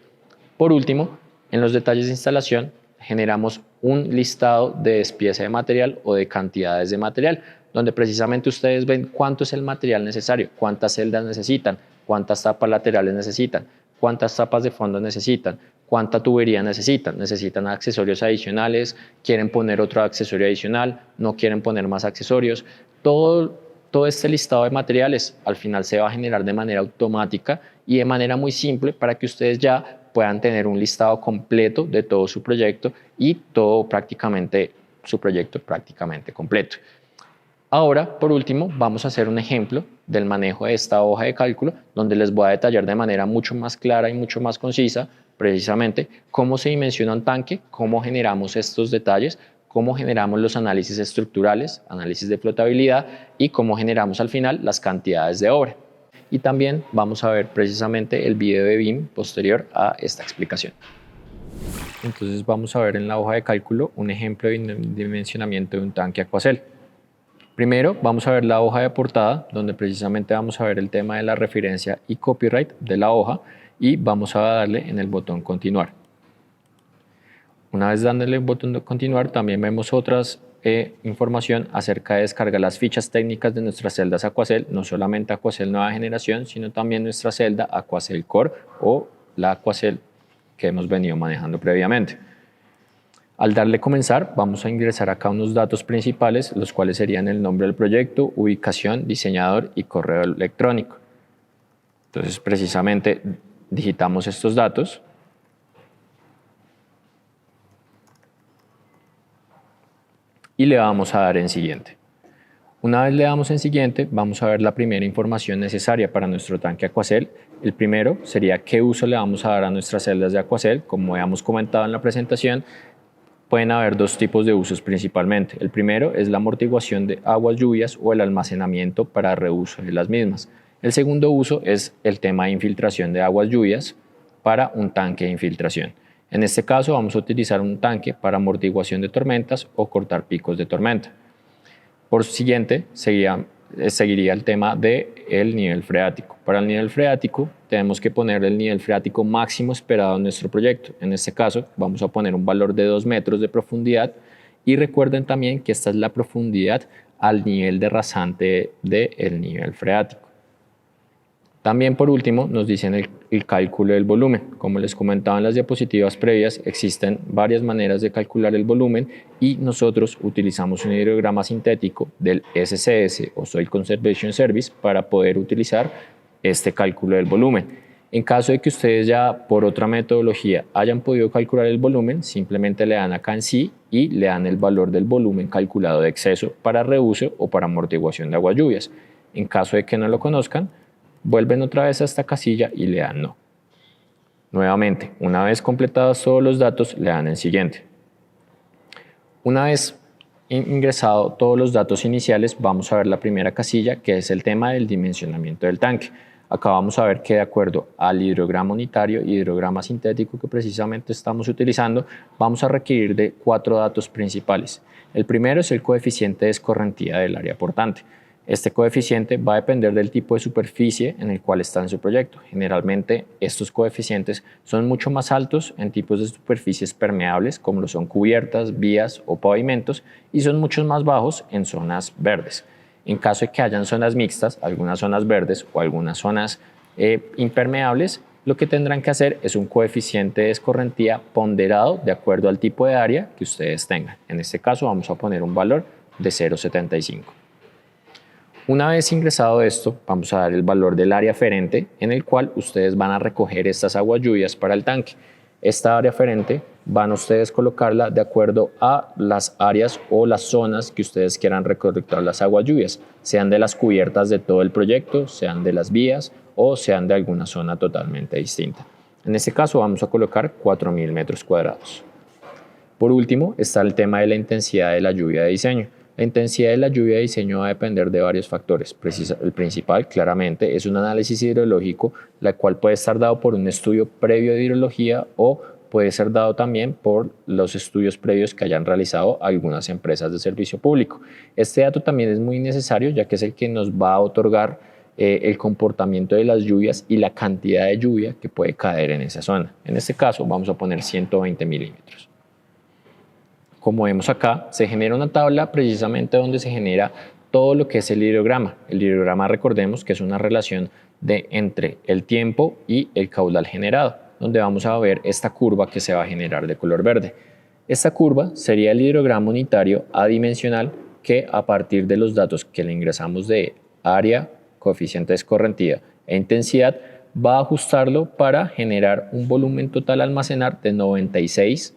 Por último, en los detalles de instalación, generamos un listado de despiece de material o de cantidades de material, donde precisamente ustedes ven cuánto es el material necesario, cuántas celdas necesitan, cuántas tapas laterales necesitan, cuántas tapas de fondo necesitan, cuánta tubería necesitan accesorios adicionales, quieren poner otro accesorio adicional, no quieren poner más accesorios. Todo este listado de materiales al final se va a generar de manera automática y de manera muy simple para que ustedes ya puedan tener un listado completo de todo su proyecto y su proyecto prácticamente completo. Ahora, por último, vamos a hacer un ejemplo del manejo de esta hoja de cálculo, donde les voy a detallar de manera mucho más clara y mucho más concisa, precisamente, cómo se dimensiona un tanque, cómo generamos estos detalles, cómo generamos los análisis estructurales, análisis de flotabilidad y cómo generamos al final las cantidades de obra. Y también vamos a ver precisamente el video de BIM posterior a esta explicación. Entonces vamos a ver en la hoja de cálculo un ejemplo de dimensionamiento de un tanque Aquacel. Primero vamos a ver la hoja de portada, donde precisamente vamos a ver el tema de la referencia y copyright de la hoja y vamos a darle en el botón continuar. Una vez dándole el botón de continuar, también vemos otras información acerca de descargar las fichas técnicas de nuestras celdas Aquacel, no solamente Aquacel Nueva Generación, sino también nuestra celda Aquacel Core o la Aquacel que hemos venido manejando previamente. Al darle comenzar, vamos a ingresar acá unos datos principales, los cuales serían el nombre del proyecto, ubicación, diseñador y correo electrónico. Entonces, precisamente digitamos estos datos. Y le vamos a dar en siguiente. Una vez le damos en siguiente, vamos a ver la primera información necesaria para nuestro tanque Aquacel. El primero sería qué uso le vamos a dar a nuestras celdas de Aquacel. Como habíamos comentado en la presentación, pueden haber dos tipos de usos principalmente. El primero es la amortiguación de aguas lluvias o el almacenamiento para reuso de las mismas. El segundo uso es el tema de infiltración de aguas lluvias para un tanque de infiltración. En este caso vamos a utilizar un tanque para amortiguación de tormentas o cortar picos de tormenta. Por siguiente, seguiría el tema del nivel freático. Para el nivel freático tenemos que poner el nivel freático máximo esperado en nuestro proyecto. En este caso vamos a poner un valor de 2 metros de profundidad y recuerden también que esta es la profundidad al nivel de rasante del nivel freático. También por último nos dicen el cálculo del volumen. Como les comentaba en las diapositivas previas, existen varias maneras de calcular el volumen y nosotros utilizamos un hidrograma sintético del SCS o Soil Conservation Service para poder utilizar este cálculo del volumen. En caso de que ustedes ya por otra metodología hayan podido calcular el volumen, simplemente le dan acá en sí y le dan el valor del volumen calculado de exceso para reuso o para amortiguación de aguas lluvias. En caso de que no lo conozcan, vuelven otra vez a esta casilla y le dan no. Nuevamente, una vez completados todos los datos, le dan en siguiente. Una vez ingresado todos los datos iniciales, vamos a ver la primera casilla, que es el tema del dimensionamiento del tanque. Acá vamos a ver que de acuerdo al hidrograma unitario y hidrograma sintético que precisamente estamos utilizando, vamos a requerir de 4 datos principales. El primero es el coeficiente de escorrentía del área portante. Este coeficiente va a depender del tipo de superficie en el cual está en su proyecto. Generalmente estos coeficientes son mucho más altos en tipos de superficies permeables como lo son cubiertas, vías o pavimentos y son mucho más bajos en zonas verdes. En caso de que hayan zonas mixtas, algunas zonas verdes o algunas zonas impermeables, lo que tendrán que hacer es un coeficiente de escorrentía ponderado de acuerdo al tipo de área que ustedes tengan. En este caso vamos a poner un valor de 0,75. Una vez ingresado esto, vamos a dar el valor del área aferente en el cual ustedes van a recoger estas aguas lluvias para el tanque. Esta área aferente van a ustedes colocarla de acuerdo a las áreas o las zonas que ustedes quieran recolectar las aguas lluvias, sean de las cubiertas de todo el proyecto, sean de las vías o sean de alguna zona totalmente distinta. En este caso vamos a colocar 4.000 metros cuadrados. Por último está el tema de la intensidad de la lluvia de diseño. La intensidad de la lluvia de diseño va a depender de varios factores. El principal, claramente, es un análisis hidrológico, la cual puede estar dado por un estudio previo de hidrología o puede ser dado también por los estudios previos que hayan realizado algunas empresas de servicio público. Este dato también es muy necesario, ya que es el que nos va a otorgar el comportamiento de las lluvias y la cantidad de lluvia que puede caer en esa zona. En este caso, vamos a poner 120 milímetros. Como vemos acá, se genera una tabla precisamente donde se genera todo lo que es el hidrograma. El hidrograma, recordemos que es una relación entre el tiempo y el caudal generado, donde vamos a ver esta curva que se va a generar de color verde. Esta curva sería el hidrograma unitario adimensional que, a partir de los datos que le ingresamos de área, coeficiente de escorrentía e intensidad, va a ajustarlo para generar un volumen total a almacenar de 96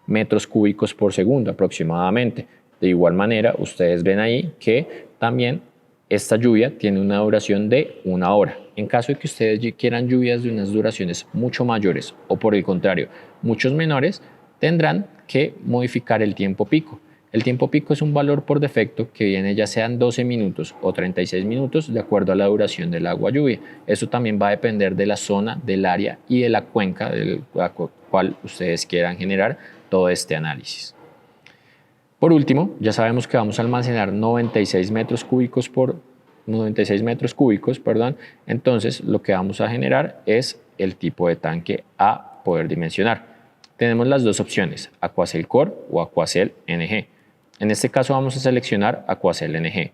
metros cúbicos por segundo aproximadamente. De igual manera, ustedes ven ahí que también esta lluvia tiene una duración de 1 hora. En caso de que ustedes quieran lluvias de unas duraciones mucho mayores o por el contrario, muchos menores, tendrán que modificar el tiempo pico. El tiempo pico es un valor por defecto que viene ya sean 12 minutos o 36 minutos de acuerdo a la duración del agua lluvia. Eso también va a depender de la zona, del área y de la cuenca de la cual ustedes quieran generar todo este análisis. Por último, ya sabemos que vamos a almacenar 96 metros cúbicos, entonces lo que vamos a generar es el tipo de tanque a poder dimensionar. Tenemos las dos opciones, Aquacel Core o Aquacel NG. En este caso vamos a seleccionar Aquacel NG.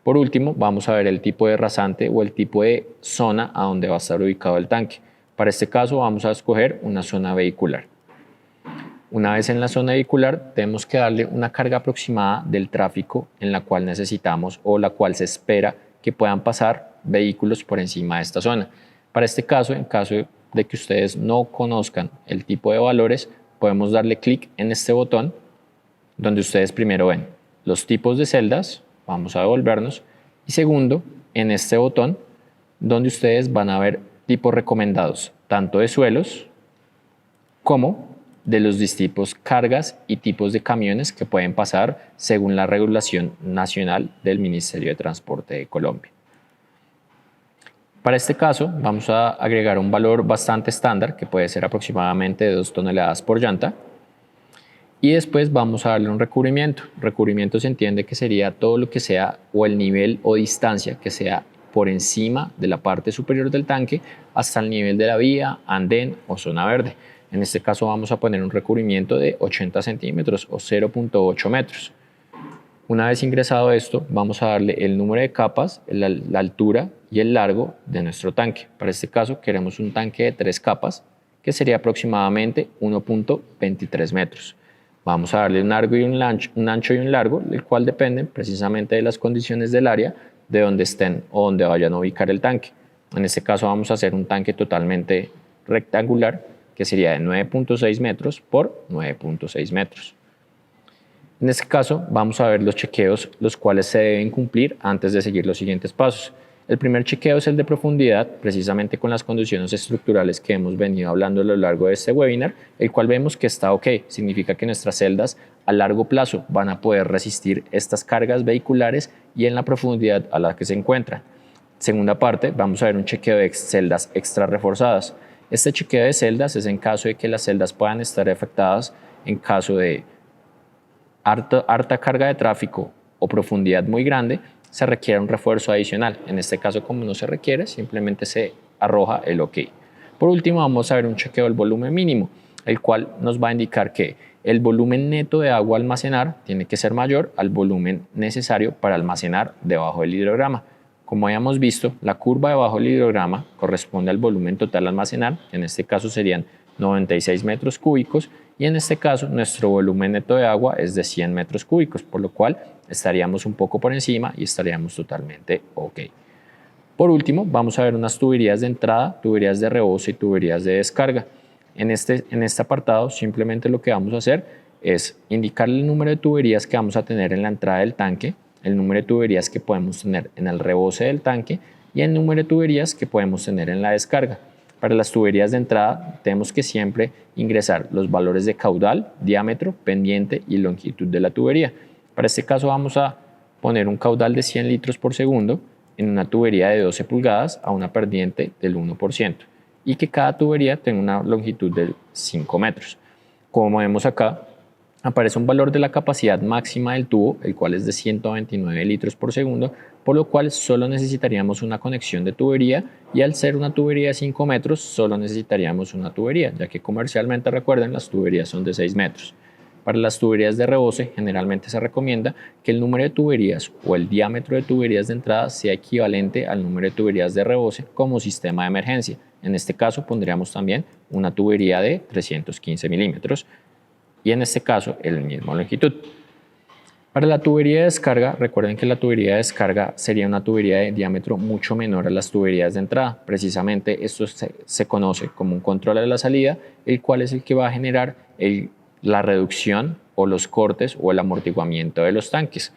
Por último, vamos a ver el tipo de rasante o el tipo de zona a donde va a estar ubicado el tanque. Para este caso vamos a escoger una zona vehicular. Una vez en la zona vehicular, tenemos que darle una carga aproximada del tráfico en la cual necesitamos o la cual se espera que puedan pasar vehículos por encima de esta zona. Para este caso, en caso de que ustedes no conozcan el tipo de valores, podemos darle clic en este botón donde ustedes primero ven los tipos de celdas, vamos a devolvernos, y segundo, en este botón donde ustedes van a ver tipos recomendados, tanto de suelos como de los distintos cargas y tipos de camiones que pueden pasar según la regulación nacional del Ministerio de Transporte de Colombia. Para este caso vamos a agregar un valor bastante estándar que puede ser aproximadamente de 2 toneladas por llanta y después vamos a darle un recubrimiento. Recubrimiento se entiende que sería todo lo que sea o el nivel o distancia que sea por encima de la parte superior del tanque hasta el nivel de la vía, andén o zona verde. En este caso vamos a poner un recubrimiento de 80 centímetros o 0.8 metros. Una vez ingresado esto, vamos a darle el número de capas, la altura y el largo de nuestro tanque. Para este caso queremos un tanque de 3 capas, que sería aproximadamente 1.23 metros. Vamos a darle un largo y un ancho y un largo, el cual dependen precisamente de las condiciones del área de donde estén o donde vayan a ubicar el tanque. En este caso vamos a hacer un tanque totalmente rectangular, que sería de 9.6 metros por 9.6 metros. En este caso vamos a ver los chequeos los cuales se deben cumplir antes de seguir los siguientes pasos. El primer chequeo es el de profundidad, precisamente con las condiciones estructurales que hemos venido hablando a lo largo de este webinar, el cual vemos que está ok, significa que nuestras celdas a largo plazo van a poder resistir estas cargas vehiculares y en la profundidad a la que se encuentran. Segunda parte, vamos a ver un chequeo de celdas extra reforzadas. Este chequeo de celdas es en caso de que las celdas puedan estar afectadas en caso de harta carga de tráfico o profundidad muy grande, se requiere un refuerzo adicional. En este caso, como no se requiere, simplemente se arroja el OK. Por último, vamos a ver un chequeo del volumen mínimo, el cual nos va a indicar que el volumen neto de agua a almacenar tiene que ser mayor al volumen necesario para almacenar debajo del hidrograma. Como habíamos visto, la curva debajo del hidrograma corresponde al volumen total a almacenar, que en este caso serían 96 metros cúbicos, y en este caso nuestro volumen neto de agua es de 100 metros cúbicos, por lo cual estaríamos un poco por encima y estaríamos totalmente OK. Por último, vamos a ver unas tuberías de entrada, tuberías de rebozo y tuberías de descarga. En este apartado simplemente lo que vamos a hacer es indicarle el número de tuberías que vamos a tener en la entrada del tanque, el número de tuberías que podemos tener en el rebose del tanque y el número de tuberías que podemos tener en la descarga. Para las tuberías de entrada tenemos que siempre ingresar los valores de caudal, diámetro, pendiente y longitud de la tubería. Para este caso vamos a poner un caudal de 100 litros por segundo en una tubería de 12 pulgadas a una pendiente del 1% y que cada tubería tenga una longitud de 5 metros. Como vemos acá, aparece un valor de la capacidad máxima del tubo, el cual es de 129 litros por segundo, por lo cual solo necesitaríamos una conexión de tubería y al ser una tubería de 5 metros, solo necesitaríamos una tubería, ya que comercialmente, recuerden, las tuberías son de 6 metros. Para las tuberías de rebose, generalmente se recomienda que el número de tuberías o el diámetro de tuberías de entrada sea equivalente al número de tuberías de rebose como sistema de emergencia. En este caso pondríamos también una tubería de 315 milímetros y en este caso el mismo longitud. Para la tubería de descarga, recuerden que la tubería de descarga sería una tubería de diámetro mucho menor a las tuberías de entrada. Precisamente esto se conoce como un control de la salida, el cual es el que va a generar la reducción o los cortes o el amortiguamiento de los tanques.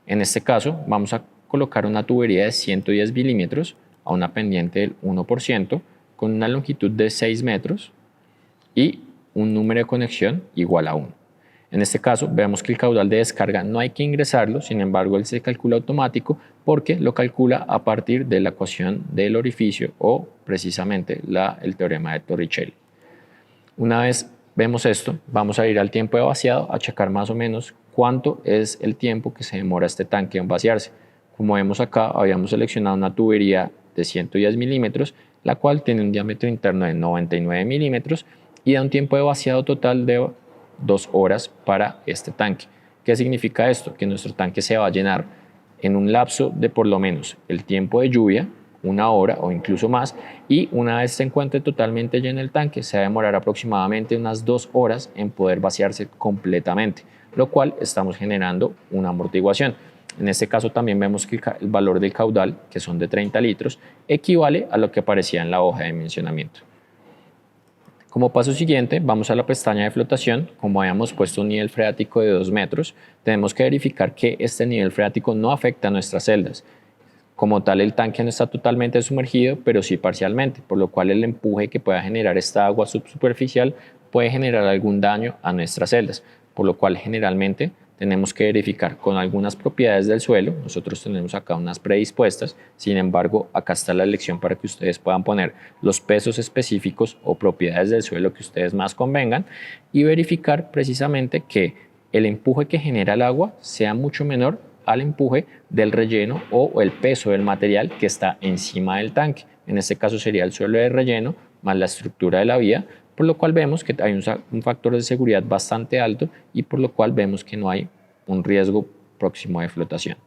En este caso vamos a colocar una tubería de 110 milímetros a una pendiente del 1% con una longitud de 6 metros y un número de conexión igual a 1. En este caso vemos que el caudal de descarga no hay que ingresarlo, sin embargo él se calcula automático porque lo calcula a partir de la ecuación del orificio o precisamente el teorema de Torricelli. Una vez vemos esto, vamos a ir al tiempo de vaciado a checar más o menos cuánto es el tiempo que se demora este tanque en vaciarse. Como vemos acá, habíamos seleccionado una tubería de 110 milímetros, la cual tiene un diámetro interno de 99 milímetros y da un tiempo de vaciado total de 2 horas para este tanque. ¿Qué significa esto? Que nuestro tanque se va a llenar en un lapso de por lo menos el tiempo de lluvia, 1 hora o incluso más, y una vez se encuentre totalmente lleno el tanque, se va a demorar aproximadamente unas 2 horas en poder vaciarse completamente, lo cual estamos generando una amortiguación. En este caso también vemos que el valor del caudal, que son de 30 litros, equivale a lo que aparecía en la hoja de dimensionamiento. Como paso siguiente, vamos a la pestaña de flotación. Como habíamos puesto un nivel freático de 2 metros, tenemos que verificar que este nivel freático no afecta a nuestras celdas. Como tal, el tanque no está totalmente sumergido, pero sí parcialmente, por lo cual el empuje que pueda generar esta agua subsuperficial puede generar algún daño a nuestras celdas, por lo cual generalmente tenemos que verificar con algunas propiedades del suelo. Nosotros tenemos acá unas predispuestas, sin embargo, acá está la elección para que ustedes puedan poner los pesos específicos o propiedades del suelo que ustedes más convengan y verificar precisamente que el empuje que genera el agua sea mucho menor al empuje del relleno o el peso del material que está encima del tanque. En este caso sería el suelo de relleno más la estructura de la vía, por lo cual vemos que hay un factor de seguridad bastante alto y por lo cual vemos que no hay un riesgo próximo de flotación.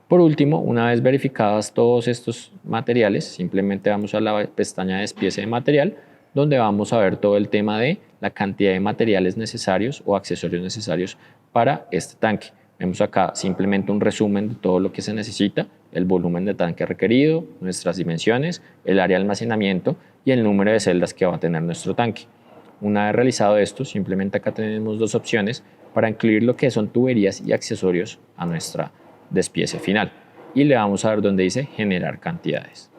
Por último, una vez verificadas todos estos materiales, simplemente vamos a la pestaña de despiece de material, donde vamos a ver todo el tema de la cantidad de materiales necesarios o accesorios necesarios para este tanque. Vemos acá simplemente un resumen de todo lo que se necesita, el volumen de tanque requerido, nuestras dimensiones, el área de almacenamiento y el número de celdas que va a tener nuestro tanque. Una vez realizado esto, simplemente acá tenemos 2 opciones para incluir lo que son tuberías y accesorios a nuestra despiece final. Y le vamos a ver donde dice generar cantidades.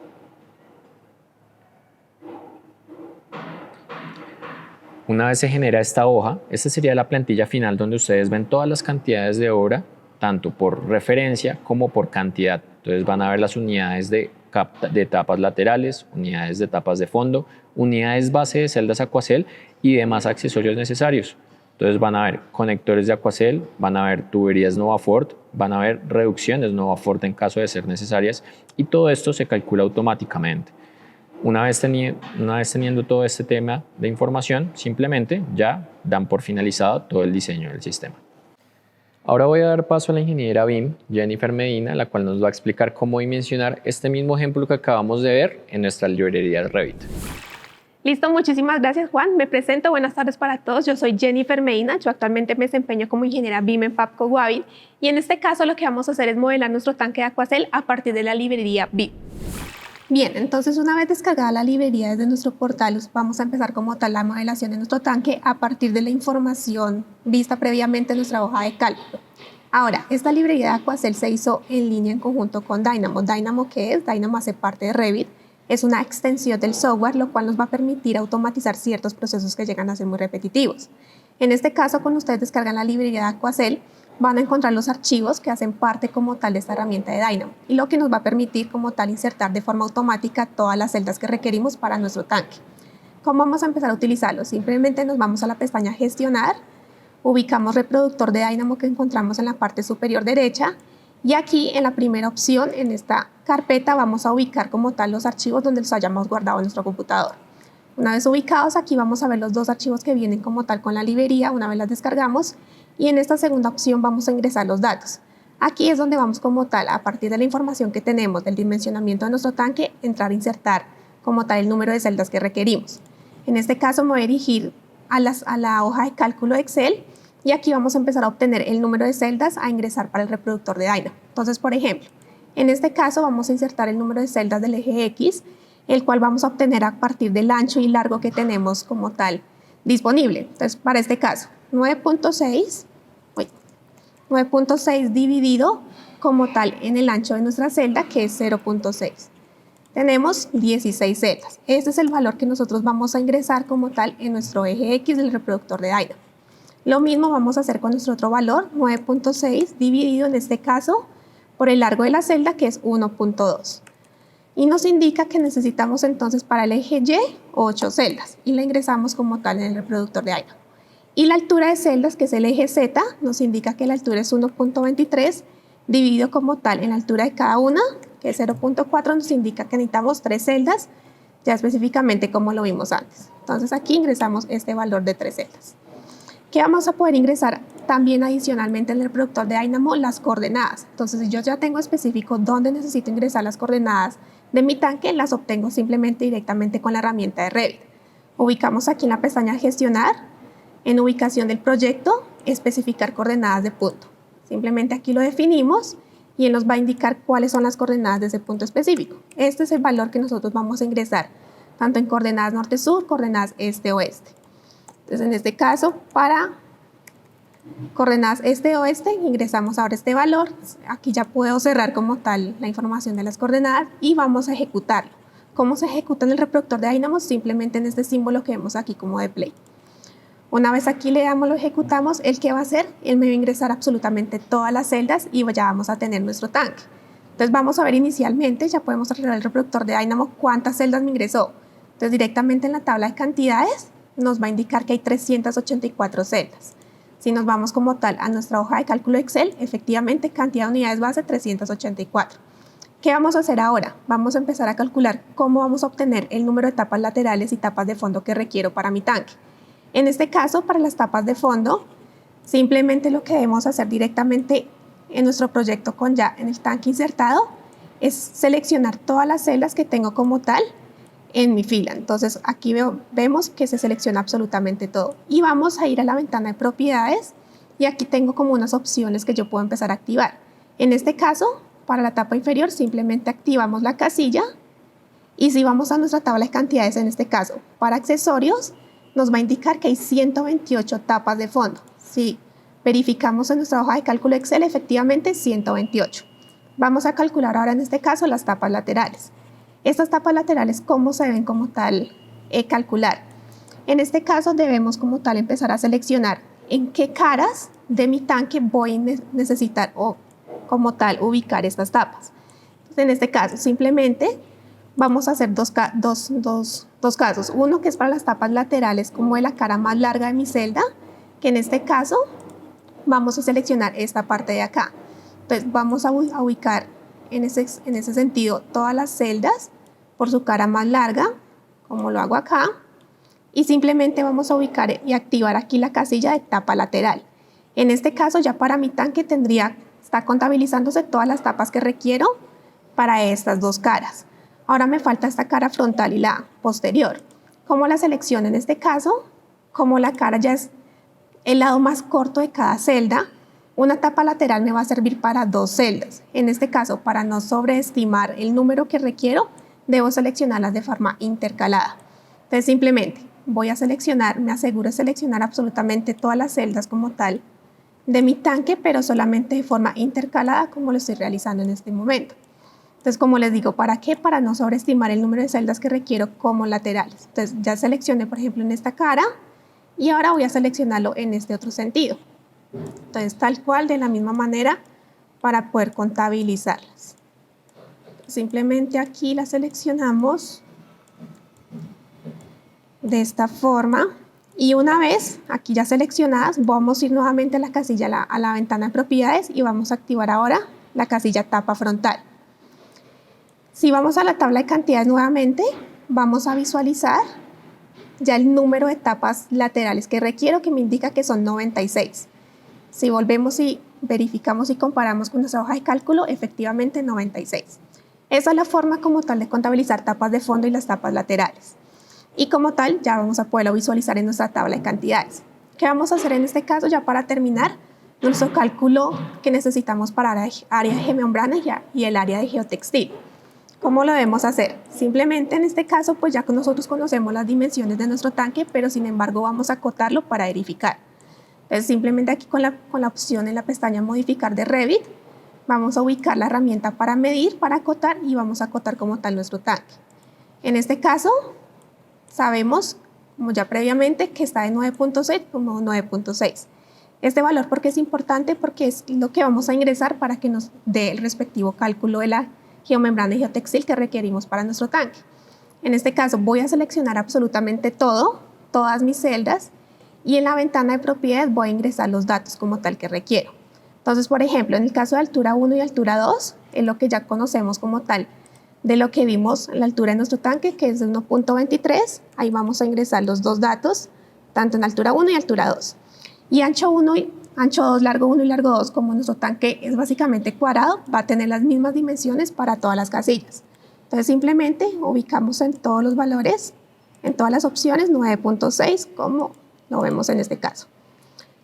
Una vez se genera esta hoja, esta sería la plantilla final donde ustedes ven todas las cantidades de obra, tanto por referencia como por cantidad. Entonces van a ver las unidades de tapas laterales, unidades de tapas de fondo, unidades base de celdas Aquacel y demás accesorios necesarios. Entonces van a ver conectores de Aquacel, van a ver tuberías NovaFort, van a ver reducciones NovaFort en caso de ser necesarias y todo esto se calcula automáticamente. Una vez teniendo todo este tema de información, simplemente ya dan por finalizado todo el diseño del sistema. Ahora voy a dar paso a la ingeniera BIM, Jennifer Medina, la cual nos va a explicar cómo dimensionar este mismo ejemplo que acabamos de ver en nuestra librería de Revit. Listo, muchísimas gracias Juan. Me presento, buenas tardes para todos. Yo soy Jennifer Medina, yo actualmente me desempeño como ingeniera BIM en Papco Wavin y en este caso lo que vamos a hacer es modelar nuestro tanque de Aquacel a partir de la librería BIM. Bien, entonces una vez descargada la librería desde nuestro portal, vamos a empezar como tal la modelación de nuestro tanque a partir de la información vista previamente en nuestra hoja de cálculo. Ahora, esta librería de Aquacel se hizo en línea en conjunto con Dynamo. ¿Dynamo qué es? Dynamo hace parte de Revit. Es una extensión del software, lo cual nos va a permitir automatizar ciertos procesos que llegan a ser muy repetitivos. En este caso, cuando ustedes descargan la librería de Aquacel, van a encontrar los archivos que hacen parte como tal de esta herramienta de Dynamo y lo que nos va a permitir como tal insertar de forma automática todas las celdas que requerimos para nuestro tanque. ¿Cómo vamos a empezar a utilizarlo? Simplemente nos vamos a la pestaña Gestionar, ubicamos reproductor de Dynamo que encontramos en la parte superior derecha y aquí en la primera opción, en esta carpeta, vamos a ubicar como tal los archivos donde los hayamos guardado en nuestro computador. Una vez ubicados, aquí vamos a ver los dos archivos que vienen como tal con la librería, una vez las descargamos, y en esta segunda opción vamos a ingresar los datos. Aquí es donde vamos como tal, a partir de la información que tenemos del dimensionamiento de nuestro tanque, entrar a insertar como tal el número de celdas que requerimos. En este caso me voy a dirigir a la hoja de cálculo de Excel y aquí vamos a empezar a obtener el número de celdas a ingresar para el reproductor de Dynamo. Entonces, por ejemplo, en este caso vamos a insertar el número de celdas del eje X, el cual vamos a obtener a partir del ancho y largo que tenemos como tal disponible. Entonces, para este caso, 9.6 dividido como tal en el ancho de nuestra celda, que es 0.6. Tenemos 16 celdas. Este es el valor que nosotros vamos a ingresar como tal en nuestro eje X del reproductor de Dynamo. Lo mismo vamos a hacer con nuestro otro valor, 9.6 dividido en este caso por el largo de la celda, que es 1.2. Y nos indica que necesitamos entonces para el eje Y 8 celdas y la ingresamos como tal en el reproductor de Dynamo. Y la altura de celdas, que es el eje Z, nos indica que la altura es 1.23 dividido como tal en la altura de cada una, que es 0.4, nos indica que necesitamos 3 celdas, ya específicamente como lo vimos antes. Entonces aquí ingresamos este valor de 3 celdas. ¿Qué vamos a poder ingresar también adicionalmente en el reproductor de Dynamo? Las coordenadas. Entonces, si yo ya tengo específico dónde necesito ingresar las coordenadas de mi tanque, las obtengo simplemente directamente con la herramienta de Revit. Ubicamos aquí en la pestaña Gestionar, en Ubicación del proyecto, especificar coordenadas de punto. Simplemente aquí lo definimos y él nos va a indicar cuáles son las coordenadas de ese punto específico. Este es el valor que nosotros vamos a ingresar, tanto en coordenadas norte-sur, coordenadas este-oeste. Entonces, en este caso, para coordenadas este-oeste, ingresamos ahora este valor. Aquí ya puedo cerrar como tal la información de las coordenadas y vamos a ejecutarlo. ¿Cómo se ejecuta en el reproductor de Dynamo? Simplemente en este símbolo que vemos aquí como de play. Una vez aquí le damos, lo ejecutamos, ¿el qué va a hacer? Él me va a ingresar absolutamente todas las celdas y ya vamos a tener nuestro tanque. Entonces vamos a ver inicialmente, ya podemos arreglar el reproductor de Dynamo cuántas celdas me ingresó. Entonces directamente en la tabla de cantidades nos va a indicar que hay 384 celdas. Si nos vamos como tal a nuestra hoja de cálculo Excel, efectivamente cantidad de unidades base 384. ¿Qué vamos a hacer ahora? Vamos a empezar a calcular cómo vamos a obtener el número de tapas laterales y tapas de fondo que requiero para mi tanque. En este caso, para las tapas de fondo, simplemente lo que debemos hacer directamente en nuestro proyecto con ya en el tanque insertado es seleccionar todas las celdas que tengo como tal en mi fila. Entonces aquí vemos que se selecciona absolutamente todo y vamos a ir a la ventana de propiedades y aquí tengo como unas opciones que yo puedo empezar a activar. En este caso, para la tapa inferior simplemente activamos la casilla y si vamos a nuestra tabla de cantidades, en este caso para accesorios, nos va a indicar que hay 128 tapas de fondo. Si verificamos en nuestra hoja de cálculo Excel, efectivamente 128. Vamos a calcular ahora en este caso las tapas laterales. Estas tapas laterales, ¿cómo se deben como tal calcular? En este caso debemos como tal empezar a seleccionar en qué caras de mi tanque voy a necesitar o como tal ubicar estas tapas. Entonces, en este caso simplemente vamos a hacer dos casos. Uno que es para las tapas laterales como de la cara más larga de mi celda, que en este caso vamos a seleccionar esta parte de acá. Entonces vamos a ubicar en ese sentido todas las celdas por su cara más larga, como lo hago acá, y simplemente vamos a ubicar y activar aquí la casilla de tapa lateral. En este caso ya para mi tanque está contabilizándose todas las tapas que requiero para estas dos caras. Ahora me falta esta cara frontal y la posterior. ¿Cómo la selecciono en este caso? Como la cara ya es el lado más corto de cada celda, una tapa lateral me va a servir para 2 celdas. En este caso, para no sobreestimar el número que requiero, debo seleccionarlas de forma intercalada. Entonces simplemente voy a seleccionar, me aseguro de seleccionar absolutamente todas las celdas como tal de mi tanque, pero solamente de forma intercalada como lo estoy realizando en este momento. Entonces, como les digo, ¿para qué? Para no sobreestimar el número de celdas que requiero como laterales. Entonces, ya seleccioné, por ejemplo, en esta cara y ahora voy a seleccionarlo en este otro sentido. Entonces, tal cual, de la misma manera, para poder contabilizarlas. Simplemente aquí las seleccionamos de esta forma y una vez aquí ya seleccionadas, vamos a ir nuevamente a la casilla, a la ventana de propiedades y vamos a activar ahora la casilla tapa frontal. Si vamos a la tabla de cantidades nuevamente, vamos a visualizar ya el número de tapas laterales que requiero, que me indica que son 96. Si volvemos y verificamos y comparamos con nuestra hoja de cálculo, efectivamente 96. Esa es la forma como tal de contabilizar tapas de fondo y las tapas laterales. Y como tal, ya vamos a poderlo visualizar en nuestra tabla de cantidades. ¿Qué vamos a hacer en este caso ya para terminar? Nuestro cálculo que necesitamos para área de geomembrana y el área de geotextil. ¿Cómo lo debemos hacer? Simplemente en este caso, pues ya que nosotros conocemos las dimensiones de nuestro tanque, pero sin embargo vamos a acotarlo para verificar. Entonces simplemente aquí con la opción en la pestaña modificar de Revit, vamos a ubicar la herramienta para medir, para acotar y vamos a acotar como tal nuestro tanque. En este caso, sabemos, como ya previamente, que está de 9.6 como 9.6. Este valor, ¿por qué es importante? Porque es lo que vamos a ingresar para que nos dé el respectivo cálculo de la geomembrana y geotextil que requerimos para nuestro tanque. En este caso voy a seleccionar absolutamente todo, todas mis celdas, y en la ventana de propiedades voy a ingresar los datos como tal que requiero. Entonces, por ejemplo, en el caso de altura 1 y altura 2, es lo que ya conocemos como tal de lo que vimos en la altura de nuestro tanque, que es de 1.23, ahí vamos a ingresar los dos datos, tanto en altura 1 y altura 2. Y ancho 1 y ancho 2, largo 1 y largo 2, como nuestro tanque es básicamente cuadrado, va a tener las mismas dimensiones para todas las casillas. Entonces simplemente ubicamos en todos los valores, en todas las opciones, 9.6, como lo vemos en este caso.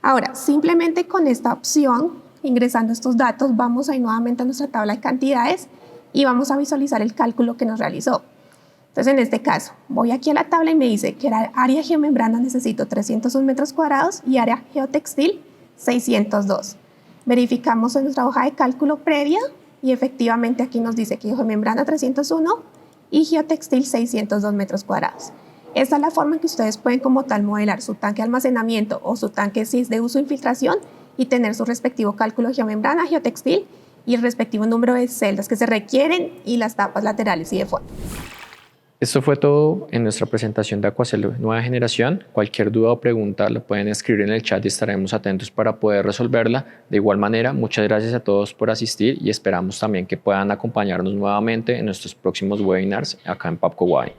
Ahora, simplemente con esta opción, ingresando estos datos, vamos a ir nuevamente a nuestra tabla de cantidades y vamos a visualizar el cálculo que nos realizó. Entonces, en este caso, voy aquí a la tabla y me dice que era área geomembrana necesito 301 metros cuadrados y área geotextil 602. Verificamos en nuestra hoja de cálculo previa y efectivamente aquí nos dice que geomembrana 301 y geotextil 602 metros cuadrados. Esta es la forma en que ustedes pueden como tal modelar su tanque de almacenamiento o su tanque SIS de uso e infiltración y tener su respectivo cálculo de geomembrana, geotextil y el respectivo número de celdas que se requieren y las tapas laterales y de fondo. Esto fue todo en nuestra presentación de Aquacel Nueva Generación. Cualquier duda o pregunta la pueden escribir en el chat y estaremos atentos para poder resolverla. De igual manera, muchas gracias a todos por asistir y esperamos también que puedan acompañarnos nuevamente en nuestros próximos webinars acá en Papco Wabin.